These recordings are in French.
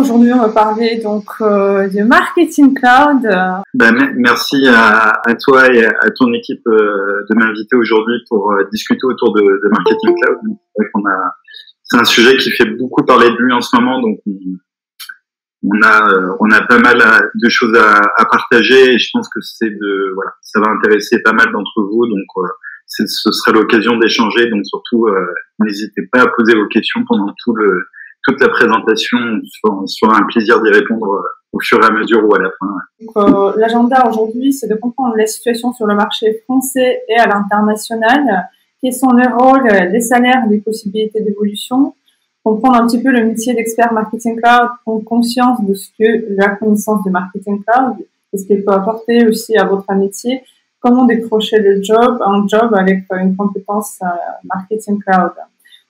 Aujourd'hui, on va parler donc de marketing cloud. Merci à toi et à ton équipe de m'inviter aujourd'hui pour discuter autour de marketing cloud. C'est un sujet qui fait beaucoup parler de lui en ce moment, donc on a pas mal de choses à partager et je pense que ça va intéresser pas mal d'entre vous, donc ce sera l'occasion d'échanger. Donc surtout, n'hésitez pas à poser vos questions pendant toute la présentation. On se fera un plaisir d'y répondre au fur et à mesure ou à la fin. L'agenda aujourd'hui, c'est de comprendre la situation sur le marché français et à l'international. Quels sont les rôles, les salaires, les possibilités d'évolution. Comprendre un petit peu le métier d'expert marketing cloud, prendre conscience de ce que la connaissance du marketing cloud et ce qu'elle peut apporter aussi à votre métier. Comment décrocher un job avec une compétence marketing cloud.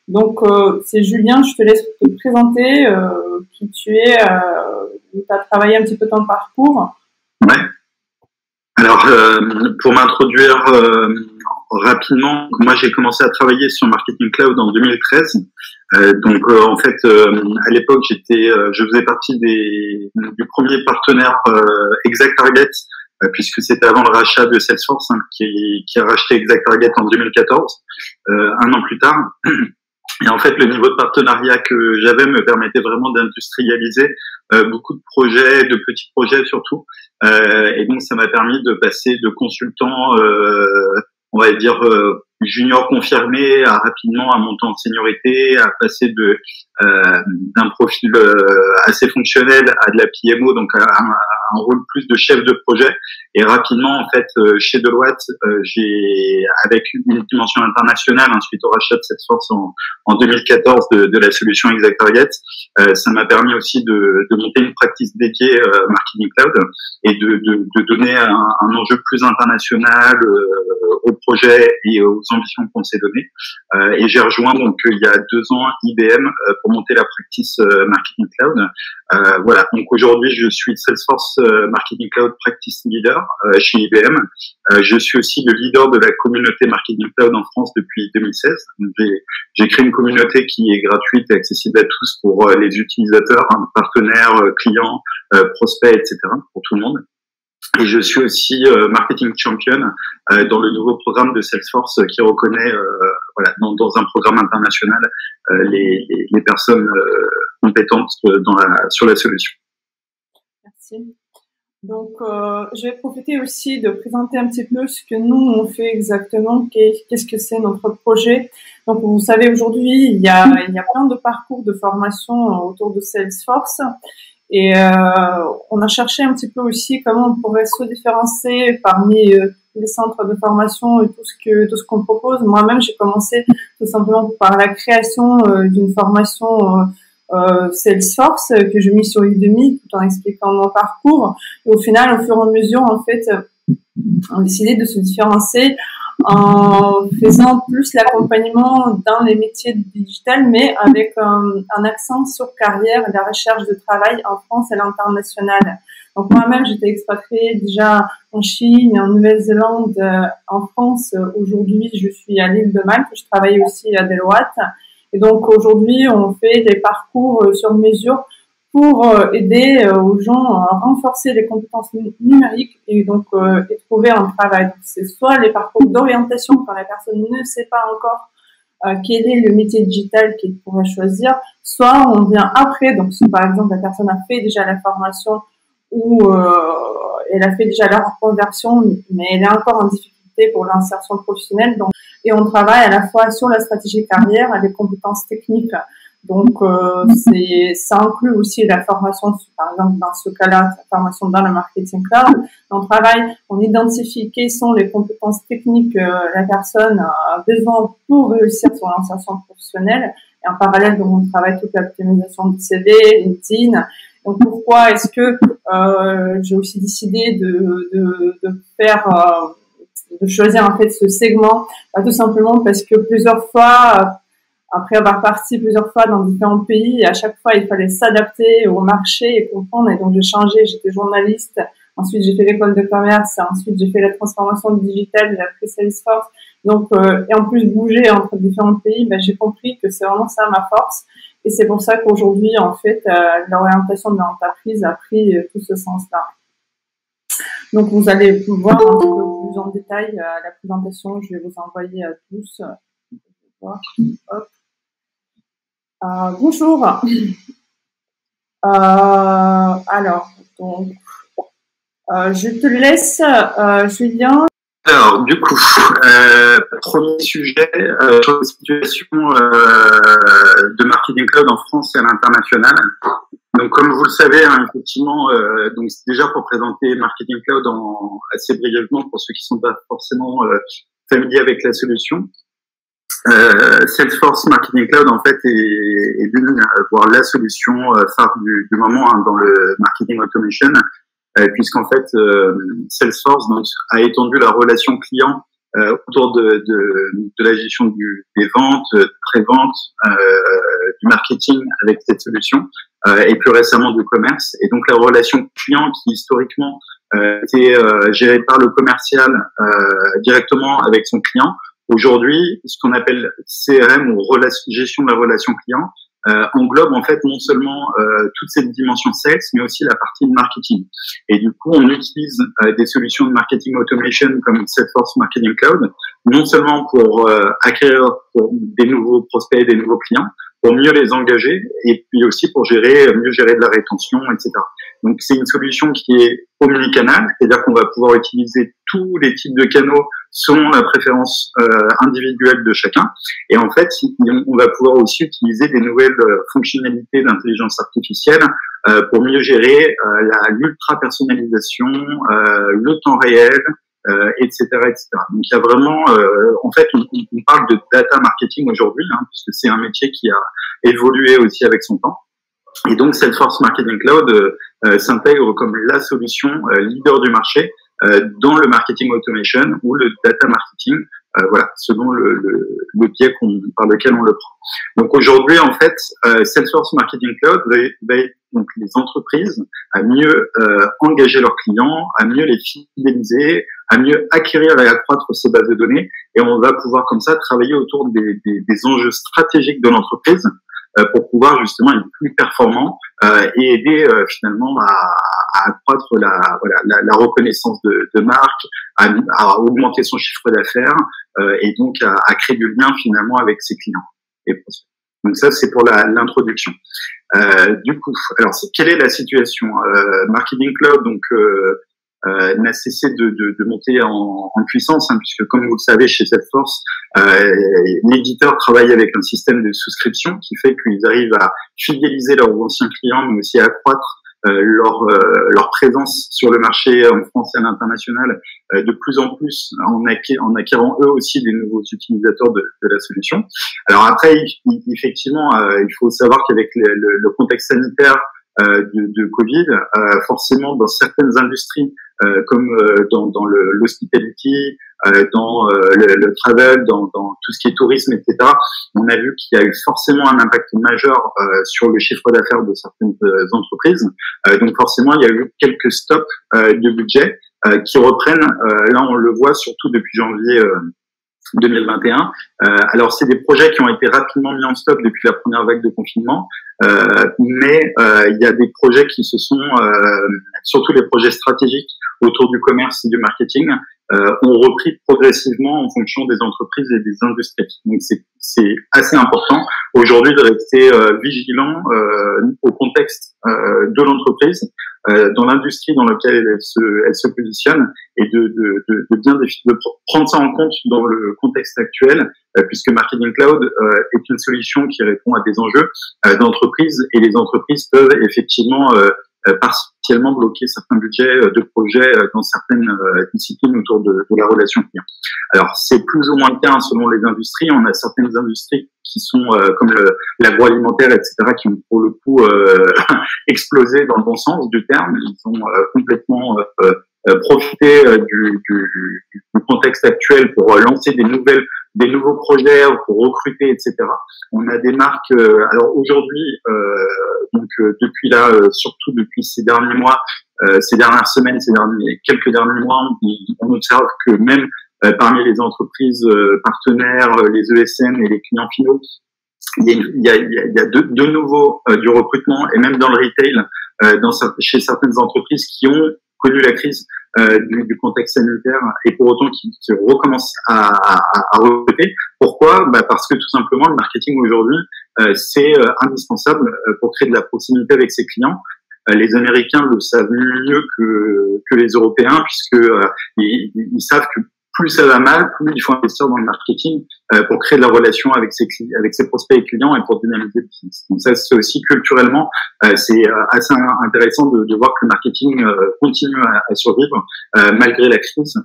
Donc, c'est Julien, je te laisse te présenter qui tu es, où tu as travaillé un petit peu ton parcours. Ouais. Alors, pour m'introduire rapidement, moi j'ai commencé à travailler sur Marketing Cloud en 2013. En fait, à l'époque, je faisais partie du premier partenaire ExactTarget, puisque c'était avant le rachat de Salesforce, qui a racheté ExactTarget en 2014, un an plus tard. Et en fait, le niveau de partenariat que j'avais me permettait vraiment d'industrialiser beaucoup de projets, de petits projets surtout. Et donc, ça m'a permis de passer de consultant, on va dire, junior confirmé rapidement à monter en seniorité, à passer d'un profil assez fonctionnel à de la PMO, donc à un rôle plus de chef de projet. Et rapidement, en fait, chez Deloitte, avec une dimension internationale, suite au rachat de Salesforce en 2014 de la solution ExactTarget, ça m'a permis aussi de monter une practice dédiée Marketing Cloud et de donner un enjeu plus international au projet et aux ambitions qu'on s'est données. Et j'ai rejoint donc il y a 2 ans IBM pour monter la practice Marketing Cloud. Voilà. Donc aujourd'hui, je suis Salesforce Marketing Cloud Practice Leader chez IBM. Je suis aussi le leader de la communauté Marketing Cloud en France depuis 2016. J'ai créé une communauté qui est gratuite et accessible à tous pour les utilisateurs, partenaires, clients, prospects, etc. pour tout le monde. Et je suis aussi marketing champion dans le nouveau programme de Salesforce qui reconnaît, dans un programme international, les personnes compétentes sur la solution. Merci. Donc, je vais profiter aussi de présenter un petit peu ce que nous on fait exactement, qu'est-ce que c'est notre projet. Donc, vous savez, aujourd'hui, il y a plein de parcours de formation autour de Salesforce. Et on a cherché un petit peu aussi comment on pourrait se différencier parmi les centres de formation et tout ce qu'on propose. Moi-même, j'ai commencé tout simplement par la création d'une formation Salesforce que je mis sur Udemy tout en expliquant mon parcours. Et au final, au fur et à mesure, en fait, on a décidé de se différencier en faisant plus l'accompagnement dans les métiers digital, mais avec un accent sur carrière et la recherche de travail en France et à l'international. Donc moi-même, j'étais expatriée déjà en Chine et en Nouvelle-Zélande, en France. Aujourd'hui, je suis à l'île de Malte. Je travaille aussi à Deloitte. Et donc aujourd'hui, on fait des parcours sur mesure pour aider aux gens à renforcer les compétences numériques et donc et trouver un travail. Donc, c'est soit les parcours d'orientation quand la personne ne sait pas encore quel est le métier digital qu'il pourrait choisir, soit on vient après. Donc si par exemple la personne a fait déjà la formation ou elle a fait déjà la reconversion, mais elle est encore en difficulté pour l'insertion professionnelle. Donc, et on travaille à la fois sur la stratégie carrière et les compétences techniques. Donc, ça inclut aussi la formation, par exemple, dans ce cas-là, la formation dans le marketing cloud. On identifie quelles sont les compétences techniques que la personne a besoin pour réussir son insertion professionnelle. Et en parallèle, donc, on travaille toute l'optimisation du CV, LinkedIn. Donc, pourquoi est-ce que j'ai aussi décidé de choisir en fait ce segment? Tout simplement parce que plusieurs fois, après avoir parti plusieurs fois dans différents pays, et à chaque fois, il fallait s'adapter au marché et comprendre. Et donc, j'ai changé. J'étais journaliste Ensuite, j'ai fait l'école de commerce. Ensuite, j'ai fait la transformation digitale. J'ai appris Salesforce. Donc, et en plus, bouger entre différents pays, ben, j'ai compris que c'est vraiment ça ma force. Et c'est pour ça qu'aujourd'hui, en fait, l'orientation de l'entreprise a pris tout ce sens-là. Donc, vous allez voir un petit peu plus en détail la présentation. Je vais vous envoyer à tous. Hop. Bonjour. Alors, donc, je te laisse, Julien. Alors, du coup, premier sujet sur la situation de Marketing Cloud en France et à l'international. Donc, comme vous le savez, hein, effectivement, donc déjà pour présenter Marketing Cloud assez brièvement pour ceux qui ne sont pas forcément familiers avec la solution. Salesforce Marketing Cloud en fait est l'une, voire la solution phare du moment hein, dans le marketing automation, puisqu'en fait Salesforce donc a étendu la relation client autour de la gestion des ventes, pré-vente, du marketing avec cette solution et plus récemment du commerce. Et donc la relation client qui historiquement était gérée par le commercial directement avec son client. Aujourd'hui, ce qu'on appelle CRM ou gestion de la relation client englobe en fait non seulement toute cette dimension sales, mais aussi la partie marketing. Et du coup, on utilise des solutions de marketing automation comme Salesforce Marketing Cloud, non seulement pour acquérir des nouveaux prospects, des nouveaux clients, pour mieux les engager, et puis aussi pour mieux gérer de la rétention, etc. Donc, c'est une solution qui est omnicanal, c'est-à-dire qu'on va pouvoir utiliser tous les types de canaux selon la préférence individuelle de chacun. Et en fait, on va pouvoir aussi utiliser des nouvelles fonctionnalités d'intelligence artificielle pour mieux gérer l'ultra-personnalisation, le temps réel, etc., etc. Donc, il y a vraiment, en fait, on parle de data marketing aujourd'hui, hein, puisque c'est un métier qui a évolué aussi avec son temps. Et donc, Salesforce Marketing Cloud s'intègre comme la solution leader du marché dans le marketing automation ou le data marketing, voilà, selon le biais par lequel on le prend. Donc aujourd'hui, en fait, Salesforce Marketing Cloud va aider donc les entreprises à mieux engager leurs clients, à mieux les fidéliser, à mieux acquérir et accroître ces bases de données, et on va pouvoir comme ça travailler autour des enjeux stratégiques de l'entreprise pour pouvoir justement être plus performant et aider finalement à accroître la reconnaissance de marque, à augmenter son chiffre d'affaires et donc à créer du lien finalement avec ses clients et prospects. Donc ça, c'est pour l'introduction. Du coup, alors quelle est la situation Marketing Cloud donc n'a cessé de monter en puissance, hein, puisque comme vous le savez chez Salesforce, l'éditeur travaille avec un système de souscription qui fait qu'ils arrivent à fidéliser leurs anciens clients, mais aussi à accroître leur présence sur le marché en France et à l'international de plus en plus en acquérant eux aussi des nouveaux utilisateurs de la solution. Alors après, effectivement, il faut savoir qu'avec le contexte sanitaire de Covid, forcément dans certaines industries comme dans l'hospitality, dans le travel, dans tout ce qui est tourisme, etc. On a vu qu'il y a eu forcément un impact majeur sur le chiffre d'affaires de certaines entreprises. Donc forcément, il y a eu quelques stops de budget qui reprennent. Là, on le voit surtout depuis janvier 2021. Alors, c'est des projets qui ont été rapidement mis en stop depuis la première vague de confinement, mais il y a des projets qui se sont, surtout les projets stratégiques autour du commerce et du marketing, ont repris progressivement en fonction des entreprises et des industries. Donc, c'est assez important aujourd'hui de rester vigilant au contexte de l'entreprise, dans l'industrie dans laquelle elle se positionne, et de bien de prendre ça en compte dans le contexte actuel, puisque Marketing Cloud est une solution qui répond à des enjeux d'entreprise, et les entreprises peuvent effectivement partiellement bloquer certains budgets de projets dans certaines disciplines autour de la relation client. Alors, c'est plus ou moins le cas selon les industries. On a certaines industries qui sont comme l'agroalimentaire, etc., qui ont pour le coup explosé dans le bon sens du terme. Ils ont complètement profité du contexte actuel pour lancer des nouveaux projets, pour recruter, etc. On a des marques. Alors aujourd'hui, donc depuis là, surtout depuis ces derniers mois, ces dernières semaines, quelques derniers mois, on observe que même parmi les entreprises partenaires, les ESN et les clients finaux, il y a de nouveau du recrutement, et même dans le retail, chez certaines entreprises qui ont connu la crise du contexte sanitaire et pour autant qui recommencent à recruter. Pourquoi? Parce que tout simplement le marketing aujourd'hui c'est indispensable pour créer de la proximité avec ses clients. Les Américains le savent mieux que les Européens, puisque ils savent que plus ça va mal, plus il faut investir dans le marketing pour créer de la relation avec ses prospects et clients et pour dynamiser le business. Donc ça, c'est aussi culturellement, c'est assez intéressant de voir que le marketing continue à survivre malgré la crise.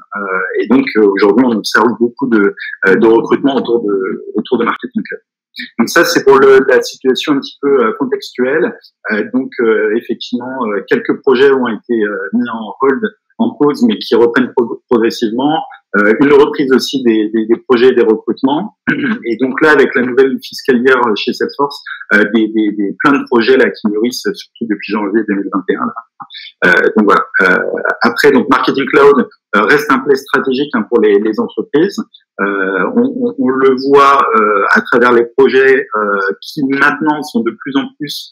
Et donc aujourd'hui, on observe beaucoup de recrutement autour de Marketing Cloud. Donc ça, c'est pour la situation un petit peu contextuelle. Donc effectivement, quelques projets ont été mis en hold, en pause, mais qui reprennent progressivement. Une reprise aussi des projets et des recrutements. Et donc là, avec la nouvelle fiscalière chez Salesforce, plein de projets là qui mûrissent, surtout depuis janvier 2021. Donc voilà. Après, donc Marketing Cloud reste un play stratégique pour les entreprises. On le voit à travers les projets qui maintenant sont de plus en plus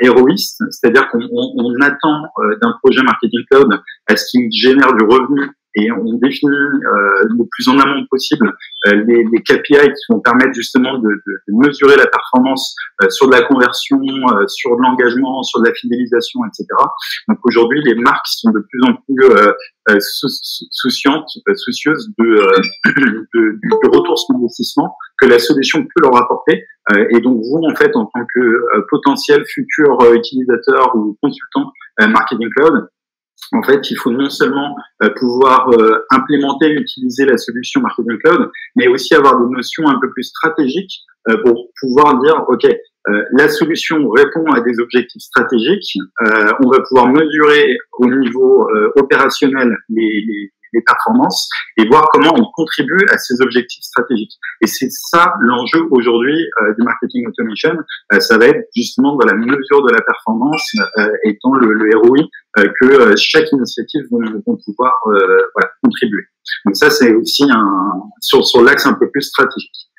héroïstes, c'est-à-dire qu'on attend d'un projet Marketing Cloud à ce qu'il génère du revenu, et on définit le plus en amont possible les KPI qui vont permettre justement de mesurer la performance sur de la conversion, sur de l'engagement, sur de la fidélisation, etc. Donc aujourd'hui, les marques sont de plus en plus soucieuses du retour sur investissement que la solution peut leur apporter. Et donc vous, en fait, en tant que potentiel futur utilisateur ou consultant Marketing Cloud, en fait, il faut non seulement pouvoir implémenter, utiliser la solution Marketing Cloud, mais aussi avoir des notions un peu plus stratégiques pour pouvoir dire, OK, la solution répond à des objectifs stratégiques, on va pouvoir mesurer au niveau opérationnel les performances et voir comment on contribue à ces objectifs stratégiques. Et c'est ça l'enjeu aujourd'hui du marketing automation. Ça va être justement dans la mesure de la performance étant le ROI que chaque initiative vont pouvoir contribuer. Donc ça, c'est aussi sur l'axe un peu plus stratégique.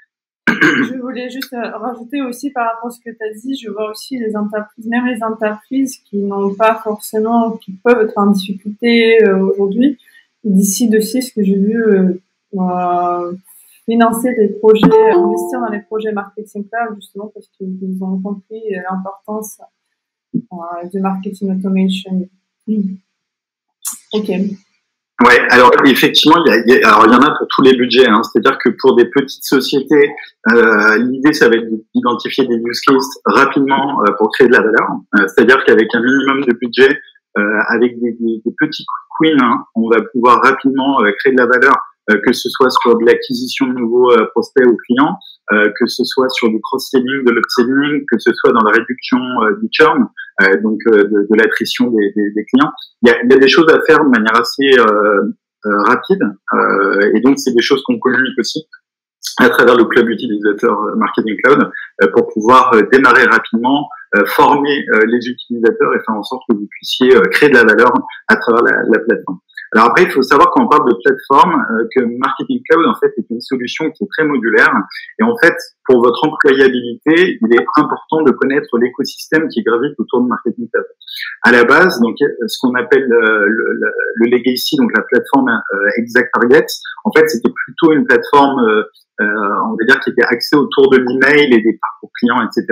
Je voulais juste rajouter aussi par rapport à ce que tu as dit, je vois aussi les entreprises qui n'ont pas forcément, qui peuvent être en difficulté aujourd'hui, d'ici ce que j'ai vu financer des projets, investir dans les projets marketing cloud justement parce qu'ils ont compris l'importance du marketing automation. Ok. Ouais, alors effectivement, il y en a pour tous les budgets. C'est-à-dire que pour des petites sociétés, l'idée ça va être d'identifier des use cases rapidement pour créer de la valeur. C'est-à-dire qu'avec un minimum de budget, avec des petits quick wins, on va pouvoir rapidement créer de la valeur, que ce soit sur de l'acquisition de nouveaux prospects ou clients, que ce soit sur du cross-selling, de l'upselling, que ce soit dans la réduction du churn, donc de l'attrition des clients. Il y a des choses à faire de manière assez rapide, et donc c'est des choses qu'on communique aussi à travers le club utilisateur Marketing Cloud pour pouvoir démarrer rapidement, former les utilisateurs et faire en sorte que vous puissiez créer de la valeur à travers la plateforme. Alors après, il faut savoir quand on parle de plateforme que Marketing Cloud en fait est une solution qui est très modulaire et en fait pour votre employabilité, il est important de connaître l'écosystème qui gravite autour de Marketing Cloud. À la base, donc ce qu'on appelle le legacy, donc la plateforme ExactTarget, en fait c'était plutôt une plateforme on va dire qui était axée autour de l'email et des parcours clients, etc.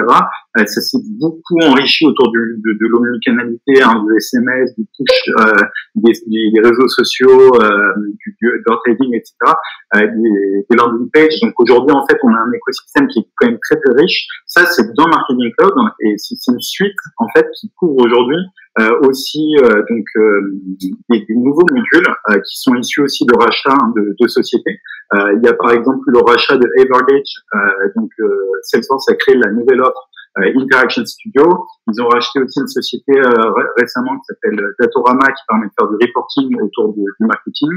Ça s'est beaucoup enrichi autour de l'omnicanalité, du SMS, du push, des réseaux sociaux, du advertising, etc. Des landing pages. Donc aujourd'hui, en fait, on a un écosystème qui est quand même très très riche. Ça, c'est dans Marketing Cloud et c'est une suite en fait qui couvre aujourd'hui aussi des nouveaux modules qui sont issus aussi de rachats de sociétés. Il y a par exemple le rachat de Evergage, Salesforce a créé la nouvelle offre Interaction Studio. Ils ont racheté aussi une société récemment qui s'appelle Datorama qui permet de faire du reporting autour du marketing.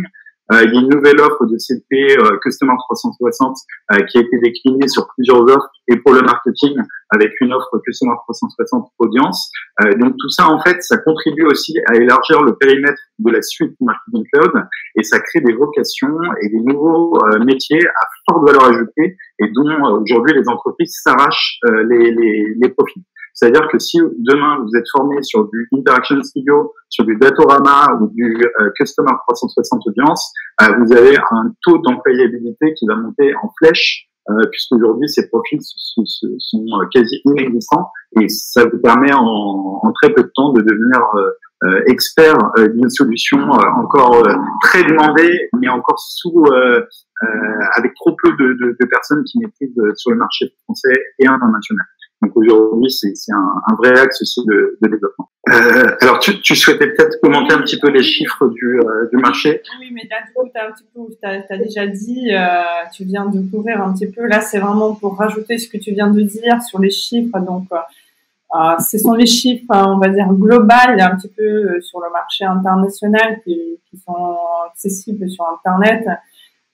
Il y a une nouvelle offre de CP Customer 360 qui a été déclinée sur plusieurs offres et pour le marketing avec une offre Customer 360 audience. Donc tout ça en fait, ça contribue aussi à élargir le périmètre de la suite Marketing Cloud et ça crée des vocations et des nouveaux métiers à forte valeur ajoutée et dont aujourd'hui les entreprises s'arrachent les profits. C'est-à-dire que si demain vous êtes formé sur du Interaction Studio, sur du Datorama ou du Customer 360 Audience, vous avez un taux d'employabilité qui va monter en flèche, puisqu'aujourd'hui ces profils sont quasi inexistants et ça vous permet en très peu de temps de devenir expert d'une solution encore très demandée, mais encore avec trop peu de personnes qui maîtrisent sur le marché français et international. Donc aujourd'hui, c'est un vrai axe aussi de développement. Alors tu souhaitais peut-être commenter un petit peu les chiffres du marché. Oui, mais là, du coup, t'as déjà dit, tu viens de couvrir un petit peu. Là, c'est vraiment pour rajouter ce que tu viens de dire sur les chiffres. Donc, ce sont les chiffres, on va dire, globales, un petit peu sur le marché international qui sont accessibles sur Internet.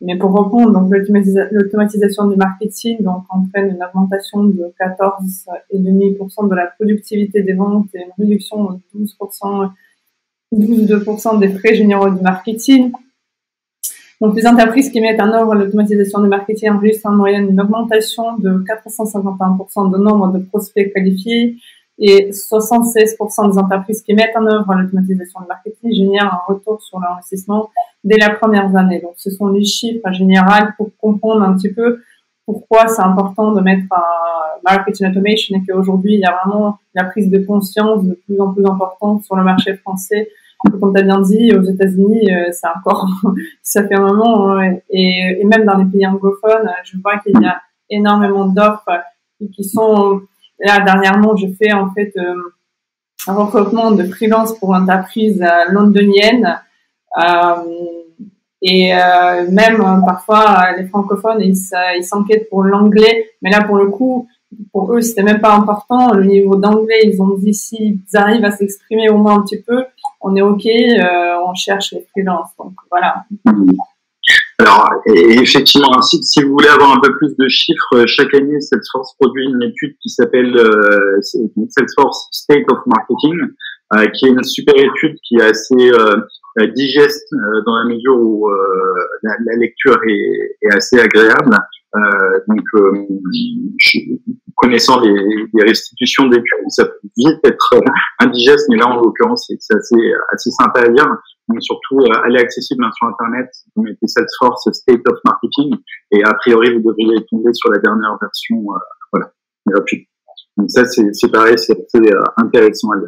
Mais pour répondre, donc l'automatisation du marketing donc entraîne une augmentation de 14,5% de la productivité des ventes et une réduction de 12,2% des frais généraux du marketing. Donc les entreprises qui mettent en œuvre l'automatisation du marketing enregistrent en moyenne une augmentation de 451% du nombre de prospects qualifiés et 76% des entreprises qui mettent en œuvre l'automatisation du marketing génèrent un retour sur leur investissement dès la première année. Donc, ce sont les chiffres en général pour comprendre un petit peu pourquoi c'est important de mettre un marketing automation et qu'aujourd'hui, il y a vraiment la prise de conscience de plus en plus importante sur le marché français. Comme tu as bien dit, aux États-Unis, c'est encore, ça fait un moment, et même dans les pays anglophones, je vois qu'il y a énormément d'offres qui sont, là, dernièrement, je fais en fait un recrutement de freelance pour une entreprise londonienne. Même parfois les francophones ils s'inquiètent pour l'anglais, mais là pour le coup pour eux c'était même pas important le niveau d'anglais. Ils ont dit s'ils arrivent à s'exprimer au moins un petit peu, on est ok, on cherche les freelances. Donc voilà. Alors, et effectivement, si vous voulez avoir un peu plus de chiffres, chaque année, Salesforce produit une étude qui s'appelle Salesforce State of Marketing, qui est une super étude qui est assez digeste dans la mesure où la lecture est assez agréable. Donc, connaissant les restitutions d'études, ça peut vite être indigeste, mais là, en l'occurrence, c'est assez sympa à lire. Mais surtout, elle est accessible sur Internet. Vous mettez Salesforce State of Marketing et a priori, vous devriez tomber sur la dernière version, voilà, gratuite. Donc ça, c'est pareil, c'est assez intéressant à lire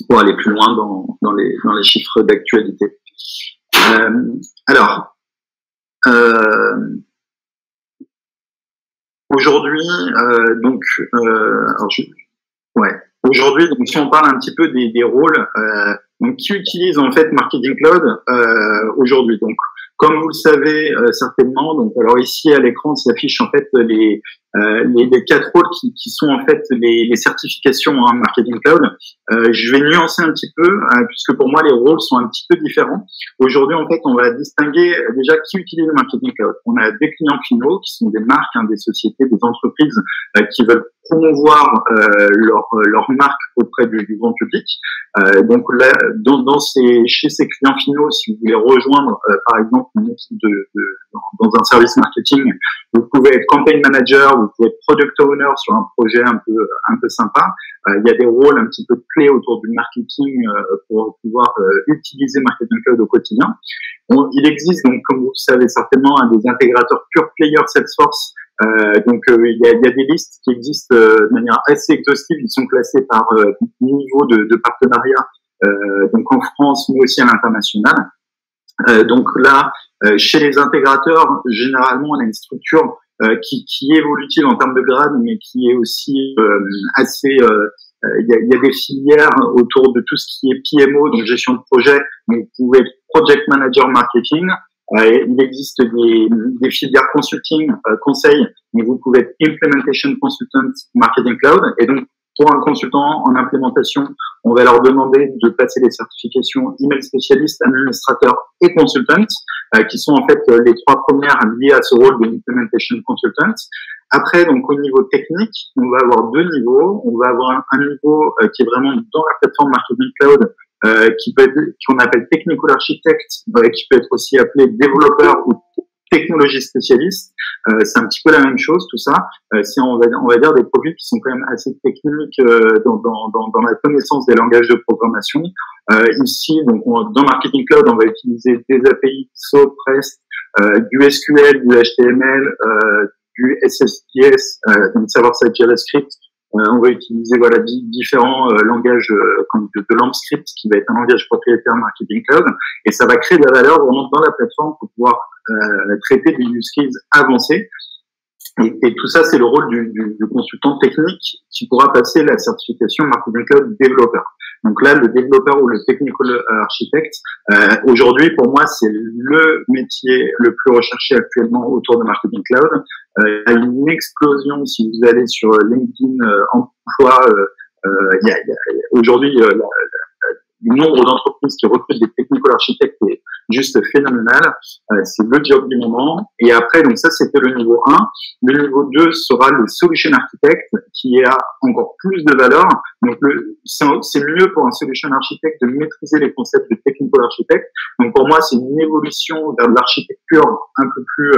pour aller plus loin dans les chiffres d'actualité. Alors, aujourd'hui, aujourd'hui, donc si on parle un petit peu des rôles, donc qui utilise en fait Marketing Cloud aujourd'hui. Donc, comme vous le savez certainement, donc alors ici à l'écran s'affichent en fait les 4 rôles qui sont en fait les certifications Marketing Cloud. Je vais nuancer un petit peu puisque pour moi les rôles sont un petit peu différents. Aujourd'hui en fait on va distinguer déjà qui utilise le Marketing Cloud. On a des clients finaux qui sont des marques, des sociétés, des entreprises qui veulent promouvoir leur marque auprès du grand public. Donc là, chez ces clients finaux, si vous voulez rejoindre par exemple une équipe dans un service marketing, vous pouvez être campaign manager, vous pouvez être product owner sur un projet un peu sympa. Il y a des rôles un petit peu clés autour du marketing pour pouvoir utiliser Marketing Cloud au quotidien. Il existe donc, comme vous le savez certainement, des intégrateurs pure player Salesforce. Il y a des listes qui existent de manière assez exhaustive. Ils sont classés par niveau de partenariat, donc en France, mais aussi à l'international. Donc là, chez les intégrateurs, généralement, on a une structure qui est évolutive en termes de grade, mais qui est aussi assez. Il y a des filières autour de tout ce qui est PMO, donc gestion de projet. Mais vous pouvez être project manager marketing. Il existe des filières consulting, conseil, mais vous pouvez être implementation consultant marketing cloud. Et donc, pour un consultant en implémentation, on va leur demander de passer les certifications email spécialiste, administrateur et consultant, qui sont en fait les 3 premières liées à ce rôle de implementation consultant. Après, donc au niveau technique, on va avoir 2 niveaux. On va avoir un niveau qui est vraiment dans la plateforme Marketing Cloud, qu'on appelle technical architect, qui peut être aussi appelé développeur ou technologie spécialiste. C'est un petit peu la même chose, tout ça. C'est on va dire des profils qui sont quand même assez techniques dans la connaissance des langages de programmation. Ici, donc dans Marketing Cloud, on va utiliser des API, SOAP, REST, du SQL, du HTML, du SSPS, donc server-side JavaScript. On va utiliser différents langages de LampScript, qui va être un langage propriétaire Marketing Cloud, et ça va créer de la valeur vraiment dans la plateforme pour pouvoir traiter des use cases avancés. Et tout ça, c'est le rôle du consultant technique qui pourra passer la certification Marketing Cloud développeur. Donc là, le développeur ou le technical architect, aujourd'hui, pour moi, c'est le métier le plus recherché actuellement autour de Marketing Cloud. Il y a une explosion, si vous allez sur LinkedIn emploi, aujourd'hui, le nombre d'entreprises qui recrutent des technical architectes est juste phénoménal. C'est le job du moment. Et après, donc ça, c'était le niveau 1. Le niveau 2 sera le solution architect, qui a encore plus de valeur. Donc c'est mieux pour un solution architect de maîtriser les concepts de technical architect. Donc pour moi, c'est une évolution vers de l'architecture un peu plus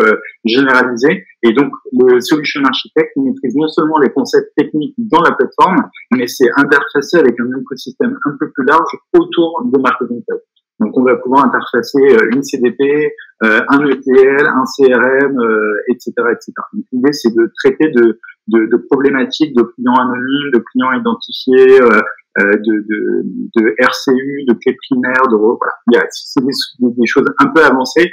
généralisée. Et donc le solution architect maîtrise non seulement les concepts techniques dans la plateforme, mais c'est interfacé avec un écosystème un peu plus large autour de Marketing Cloud. Donc, on va pouvoir interfacer une CDP, un ETL, un CRM, etc., etc. Donc, l'idée, c'est de traiter de problématiques de clients anonymes, de clients identifiés, de RCU, de clés primaires, voilà. C'est des choses un peu avancées,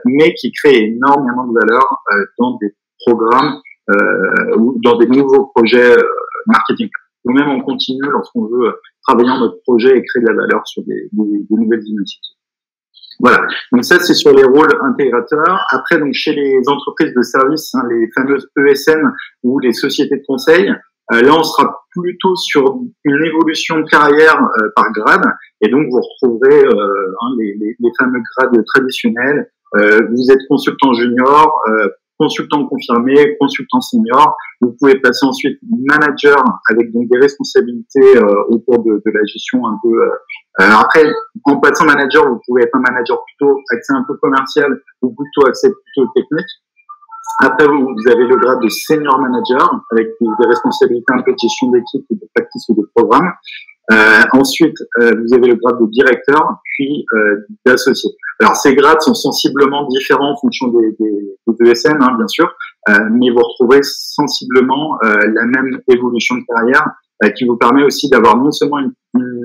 mais qui créent énormément de valeur dans des programmes ou dans des nouveaux projets marketing. Ou même en continu lorsqu'on veut travailler en notre projet et créer de la valeur sur des nouvelles initiatives. Voilà. Donc ça, c'est sur les rôles intégrateurs. Après, donc chez les entreprises de services, les fameuses ESN ou les sociétés de conseil, là, on sera plutôt sur une évolution de carrière par grade. Et donc, vous retrouverez les fameux grades traditionnels. Vous êtes consultant junior, consultant confirmé, consultant senior. Vous pouvez passer ensuite manager avec donc des responsabilités autour de la gestion un peu. Après, en passant manager, vous pouvez être un manager plutôt axé un peu commercial ou plutôt axé plutôt technique. Après, vous avez le grade de senior manager avec des responsabilités un peu de gestion d'équipe, de practice ou de programme. Ensuite, vous avez le grade de directeur, puis d'associé. Alors, ces grades sont sensiblement différents en fonction des ESN, bien sûr, mais vous retrouvez sensiblement la même évolution de carrière qui vous permet aussi d'avoir non seulement une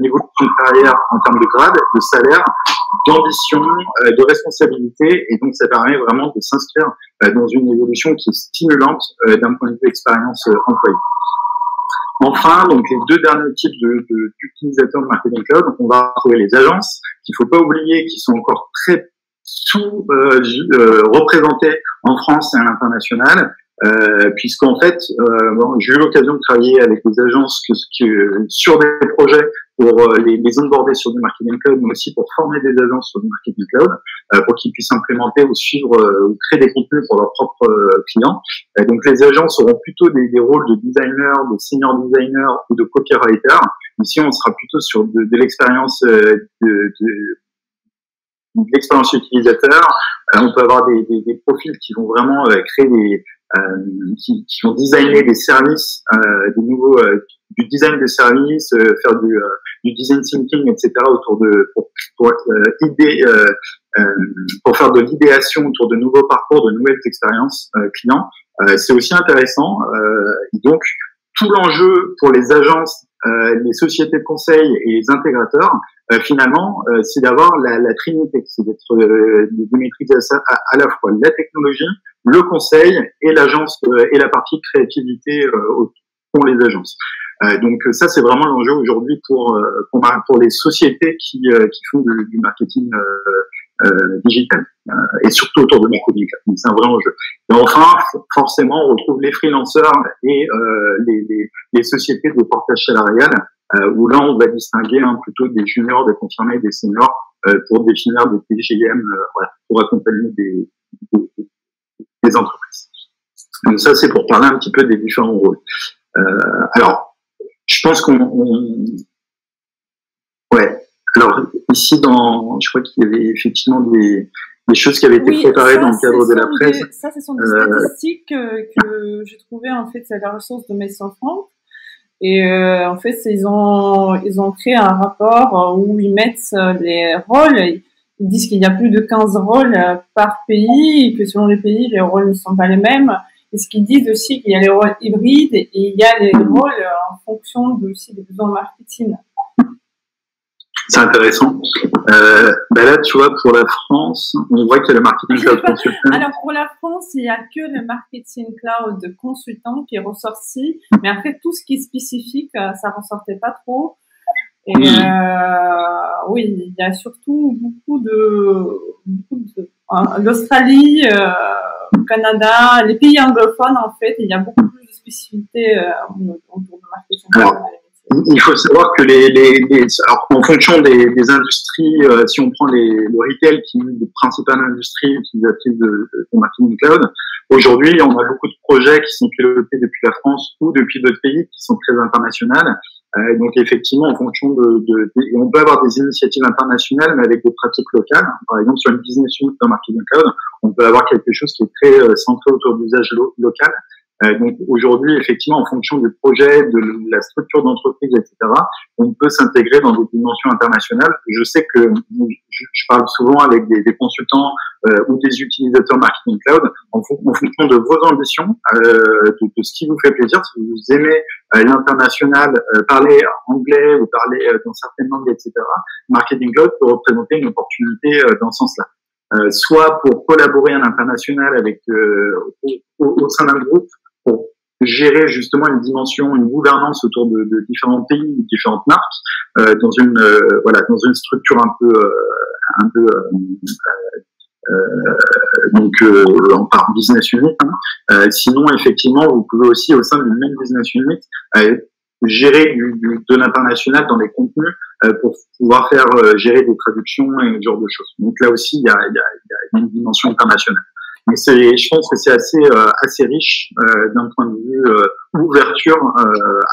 évolution de carrière en termes de grade, de salaire, d'ambition, de responsabilité, et donc ça permet vraiment de s'inscrire dans une évolution qui est stimulante d'un point de vue expérience employée. Enfin, donc les 2 derniers types d'utilisateurs de Marketing Cloud, donc on va trouver les agences, qu'il faut pas oublier, qui sont encore très représentées en France et à l'international, puisqu'en fait, j'ai eu l'occasion de travailler avec des agences sur des projets pour les onboarder sur du Marketing Cloud, mais aussi pour former des agences sur du Marketing Cloud, pour qu'ils puissent implémenter ou suivre ou créer des contenus pour leurs propres clients. Donc les agences auront plutôt des rôles de designer, de senior designer ou de copywriter. Ici, on sera plutôt sur de l'expérience l'expérience utilisateur. On peut avoir des profils qui vont vraiment créer qui vont designer des services, des nouveaux du design de services, faire du design thinking, etc. autour pour faire de l'idéation autour de nouveaux parcours, de nouvelles expériences clients. C'est aussi intéressant. Donc tout l'enjeu pour les agences, les sociétés de conseil et les intégrateurs, finalement, c'est d'avoir la trinité, c'est de maîtriser à la fois la technologie, le conseil et l'agence et la partie créativité pour les agences. Donc ça, c'est vraiment l'enjeu aujourd'hui pour les sociétés qui font du marketing digital. et surtout autour de marketing cloud. Donc c'est un vrai enjeu. Et enfin, forcément, on retrouve les freelancers et les sociétés de portage salarial, où là on va distinguer plutôt des juniors, des confirmés, des seniors, pour définir des TGM, voilà, pour accompagner des entreprises. Donc ça, c'est pour parler un petit peu des différents rôles. Alors, je pense ouais. Alors ici, je crois qu'il y avait effectivement des choses qui avaient été préparées dans le cadre de la presse. Ça, ce sont des statistiques que j'ai trouvées en fait à la ressource de Médecins France. Et en fait, ils ont créé un rapport où ils mettent les rôles. Ils disent qu'il y a plus de 15 rôles par pays, et que selon les pays, les rôles ne sont pas les mêmes. Et ce qu'ils disent aussi qu'il y a les rôles hybrides et il y a les rôles en fonction aussi des besoins marketing. C'est intéressant. Là, tu vois, pour la France, on voit qu'il y a le marketing cloud consultant. Alors, pour la France, il n'y a que le marketing cloud consultant qui est ressorti. Mais après, tout ce qui est spécifique, ça ressortait pas trop. Et oui, il y a surtout beaucoup l'Australie, le Canada, les pays anglophones, en fait, il y a beaucoup plus de spécificités autour de marketing cloud. Alors, il faut savoir que alors, en fonction des industries, si on prend le retail, qui est une des principales industries utilisatrices de marketing cloud, aujourd'hui, on a beaucoup de projets qui sont pilotés depuis la France ou depuis d'autres pays qui sont très internationaux. Donc, effectivement, en fonction on peut avoir des initiatives internationales, mais avec des pratiques locales. Par exemple, sur une business unit de marketing cloud, on peut avoir quelque chose qui est très centré autour d'usages local. Donc aujourd'hui, effectivement, en fonction du projet, de la structure d'entreprise, etc., on peut s'intégrer dans des dimensions internationales. Je sais que je parle souvent avec des consultants ou des utilisateurs marketing cloud en fonction de vos ambitions, de ce qui vous fait plaisir. Si vous aimez l'international, parler anglais ou parler dans certaines langues, etc., marketing cloud peut représenter une opportunité dans ce sens-là. Soit pour collaborer à l'international avec au sein d'un groupe, pour gérer justement une dimension, une gouvernance autour de différents pays, différentes marques, dans une structure par business unit. Sinon, effectivement, vous pouvez aussi au sein d'une même business unit gérer de l'international dans les contenus pour pouvoir faire gérer des traductions et ce genre de choses. Donc là aussi, il y a une dimension internationale. Mais je pense que c'est assez riche d'un point de vue ouverture.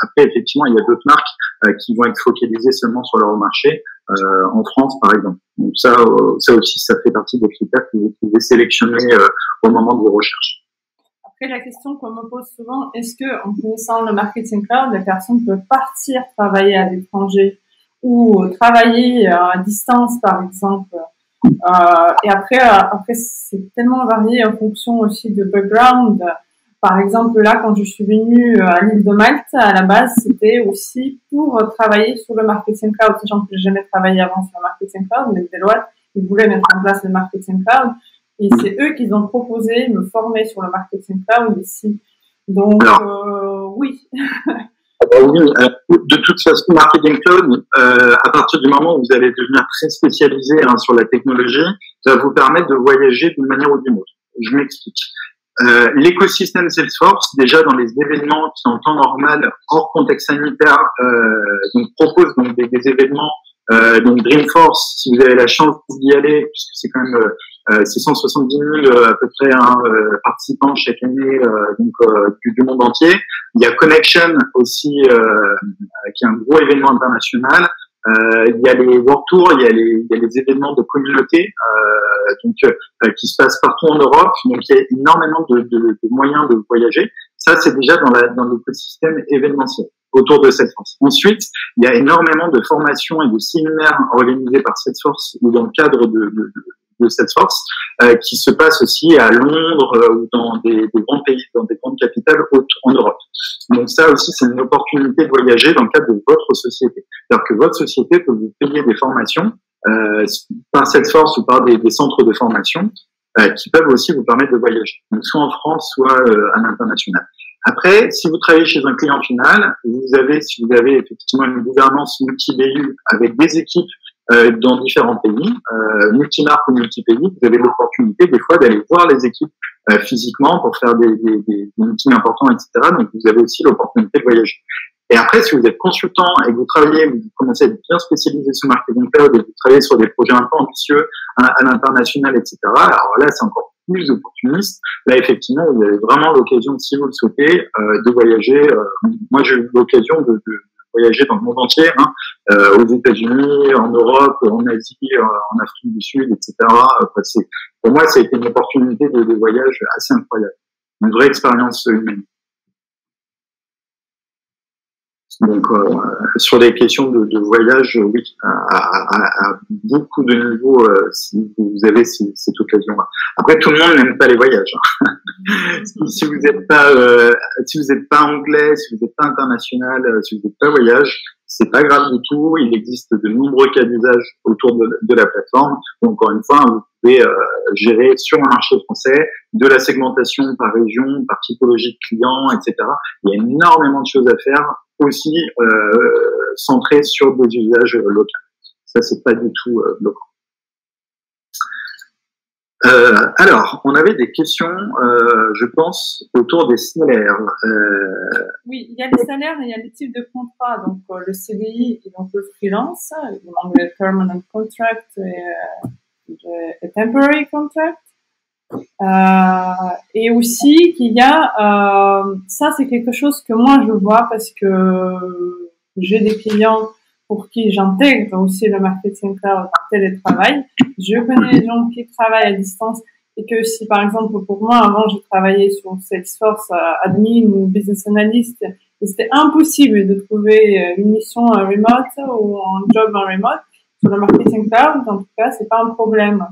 Après, effectivement, il y a d'autres marques qui vont être focalisées seulement sur leur marché, en France, par exemple. Donc ça aussi, ça fait partie des critères que vous pouvez sélectionner au moment de vos recherches. Après, la question qu'on me pose souvent, est-ce que, en connaissant le marketing cloud, les personnes peuvent partir travailler à l'étranger ou travailler à distance, par exemple? Et après, c'est tellement varié en fonction aussi de background. Par exemple, là, quand je suis venue à l'île de Malte, à la base, c'était aussi pour travailler sur le marketing cloud. Sachant que j'ai jamais travaillé avant sur le marketing cloud, mais Deloitte, ils voulaient mettre en place le marketing cloud. Et c'est eux qui ont proposé de me former sur le marketing cloud ici. Donc, oui. Oui, de toute façon, marketing cloud, à partir du moment où vous allez devenir très spécialisé sur la technologie, ça va vous permettre de voyager d'une manière ou d'une autre. Je m'explique. L'écosystème Salesforce, déjà dans les événements qui sont en temps normal, hors contexte sanitaire, donc propose donc des événements. Donc Dreamforce, si vous avez la chance d'y aller, puisque c'est quand même c'est 170 000 à peu près participants chaque année du monde entier. Il y a Connection aussi, qui est un gros événement international. Il y a les World Tours, il y a les événements de communauté qui se passent partout en Europe. Donc il y a énormément de moyens de voyager. Ça, c'est déjà dans l'écosystème événementiel autour de Salesforce. Ensuite, il y a énormément de formations et de séminaires organisés par Salesforce ou dans le cadre de Salesforce qui se passent aussi à Londres ou dans des grands pays, dans des grandes capitales en Europe. Donc ça aussi, c'est une opportunité de voyager dans le cadre de votre société. C'est-à-dire que votre société peut vous payer des formations par Salesforce ou par des centres de formation qui peuvent aussi vous permettre de voyager, donc soit en France, soit à l'international. Après, si vous travaillez chez un client final, si vous avez effectivement une gouvernance multi-BU avec des équipes dans différents pays, multimarques ou multi-pays, vous avez l'opportunité des fois d'aller voir les équipes physiquement pour faire des meetings importants, etc. Donc vous avez aussi l'opportunité de voyager. Et après, si vous êtes consultant et que vous travaillez, vous commencez à être bien spécialisé sur marketing cloud et que vous travaillez sur des projets un peu ambitieux à l'international, etc. Alors là, c'est encore plus opportuniste. Là, effectivement, vous avez vraiment l'occasion, si vous le souhaitez, de voyager. Moi, j'ai eu l'occasion de voyager dans le monde entier, aux États-Unis, en Europe, en Asie, en Afrique du Sud, etc. Pour moi, ça a été une opportunité de voyage assez incroyable. Une vraie expérience humaine. Donc, sur les questions de voyage, oui, à beaucoup de niveaux, si vous avez cette occasion-là. Après, tout le monde n'aime pas les voyages. Si vous n'êtes pas anglais, si vous n'êtes pas international, si vous n'êtes pas voyage, c'est pas grave du tout. Il existe de nombreux cas d'usage autour de la plateforme. Donc, encore une fois, vous pouvez gérer sur un marché français de la segmentation par région, par typologie de clients, etc. Il y a énormément de choses à faire, aussi centré sur des usages locaux. Ça, c'est pas du tout bloquant. Alors, on avait des questions, je pense, autour des salaires. Oui, il y a les salaires et il y a les types de contrats. Donc, le CDI et donc le freelance, en anglais permanent contract et temporary contract. Et aussi qu'il y a, ça c'est quelque chose que moi je vois parce que j'ai des clients pour qui j'intègre aussi le marketing cloud en télétravail. Je connais les gens qui travaillent à distance et que si par exemple pour moi avant j'ai travaillé sur Salesforce admin ou business analyst et c'était impossible de trouver une mission remote ou un job en remote sur le marketing cloud. En tout cas, c'est pas un problème.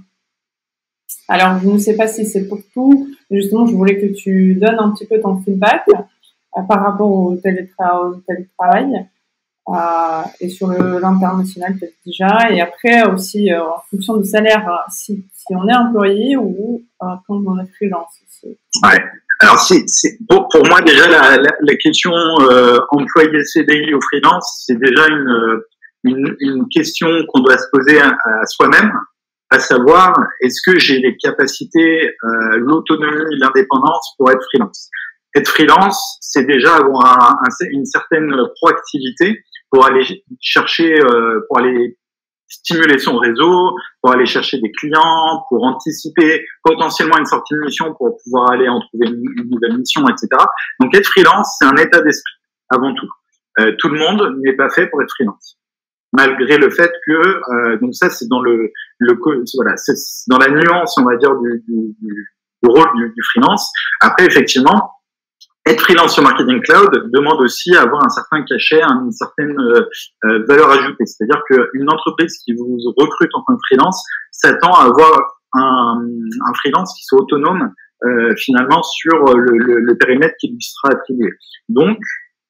Alors, je ne sais pas si c'est pour tout. Justement, je voulais que tu donnes un petit peu ton feedback par rapport au télétravail et sur l'international peut-être déjà. Et après aussi, en fonction du salaire, si on est employé ou quand on est freelance. Ouais. Alors, pour moi, déjà, la question employé CDI ou freelance, c'est déjà une question qu'on doit se poser à soi-même. À savoir, est-ce que j'ai les capacités, l'autonomie, l'indépendance pour être freelance? Être freelance, c'est déjà avoir une certaine proactivité pour aller chercher, pour aller stimuler son réseau, pour aller chercher des clients, pour anticiper potentiellement une sortie de mission pour pouvoir aller en trouver une nouvelle mission, etc. Donc être freelance, c'est un état d'esprit avant tout. Tout le monde n'est pas fait pour être freelance. Malgré le fait que donc ça c'est dans voilà, c'est dans la nuance on va dire du rôle du freelance. Après effectivement être freelance sur marketing cloud demande aussi à avoir un certain cachet, une certaine valeur ajoutée. C'est-à-dire qu'une entreprise qui vous recrute en tant que freelance s'attend à avoir un freelance qui soit autonome finalement sur le périmètre qui lui sera attribué. Donc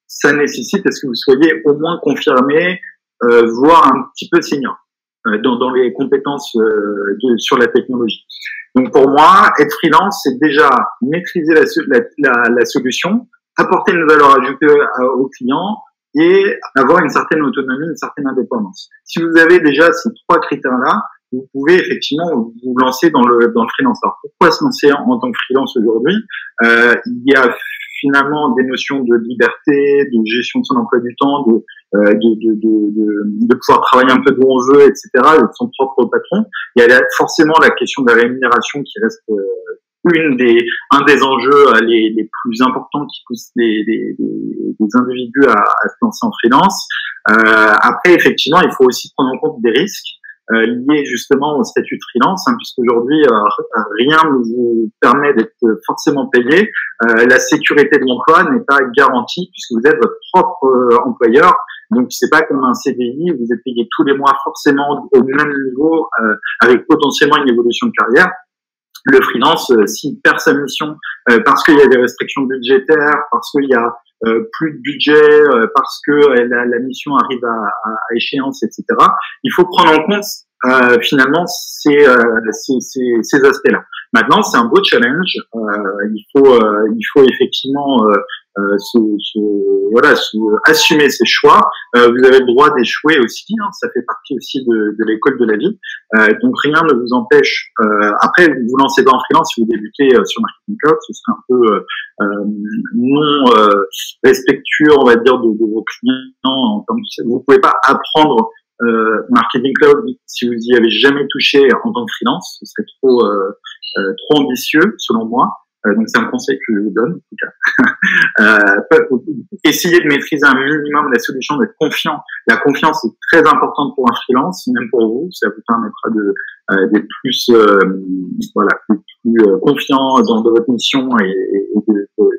ça nécessite à ce que vous soyez au moins confirmé, voire un petit peu senior dans les compétences sur la technologie. Donc pour moi, être freelance, c'est déjà maîtriser la solution, apporter une valeur ajoutée aux clients et avoir une certaine autonomie, une certaine indépendance. Si vous avez déjà ces trois critères-là, vous pouvez effectivement vous lancer dans le freelance. Alors pourquoi se lancer en tant que freelance aujourd'hui? Il y a finalement des notions de liberté, de gestion de son emploi du temps, de pouvoir travailler un peu d'où on veut, etc., de son propre patron. Il y a forcément la question de la rémunération qui reste un des enjeux les plus importants qui poussent des individus à se lancer en freelance. Après, effectivement, il faut aussi prendre en compte des risques liés justement au statut de freelance, puisqu'aujourd'hui rien ne vous permet d'être forcément payé. La sécurité de l'emploi n'est pas garantie puisque vous êtes votre propre employeur. Donc c'est pas comme un CDI, vous êtes payé tous les mois forcément au même niveau, avec potentiellement une évolution de carrière. Le freelance, s'il perd sa mission parce qu'il y a des restrictions budgétaires, parce qu'il y a plus de budget, parce que la mission arrive à échéance, etc. Il faut prendre en compte finalement ces aspects-là. Maintenant, c'est un beau challenge. Il faut effectivement assumer ses choix. Vous avez le droit d'échouer aussi. Hein, ça fait partie aussi de l'école de la vie. Donc rien ne vous empêche. Après, vous lancez pas en freelance si vous débutez sur Marketing Cloud, ce serait un peu non respectueux, on va dire, de vos clients. Vous pouvez pas apprendre Marketing Cloud si vous y avez jamais touché en tant que freelance, ce serait trop ambitieux selon moi. Donc c'est un conseil que je vous donne en tout cas. Essayez de maîtriser un minimum la solution, d'être confiant. La confiance est très importante pour un freelance, même pour vous. Ça vous permettra d'être plus plus confiant dans votre mission et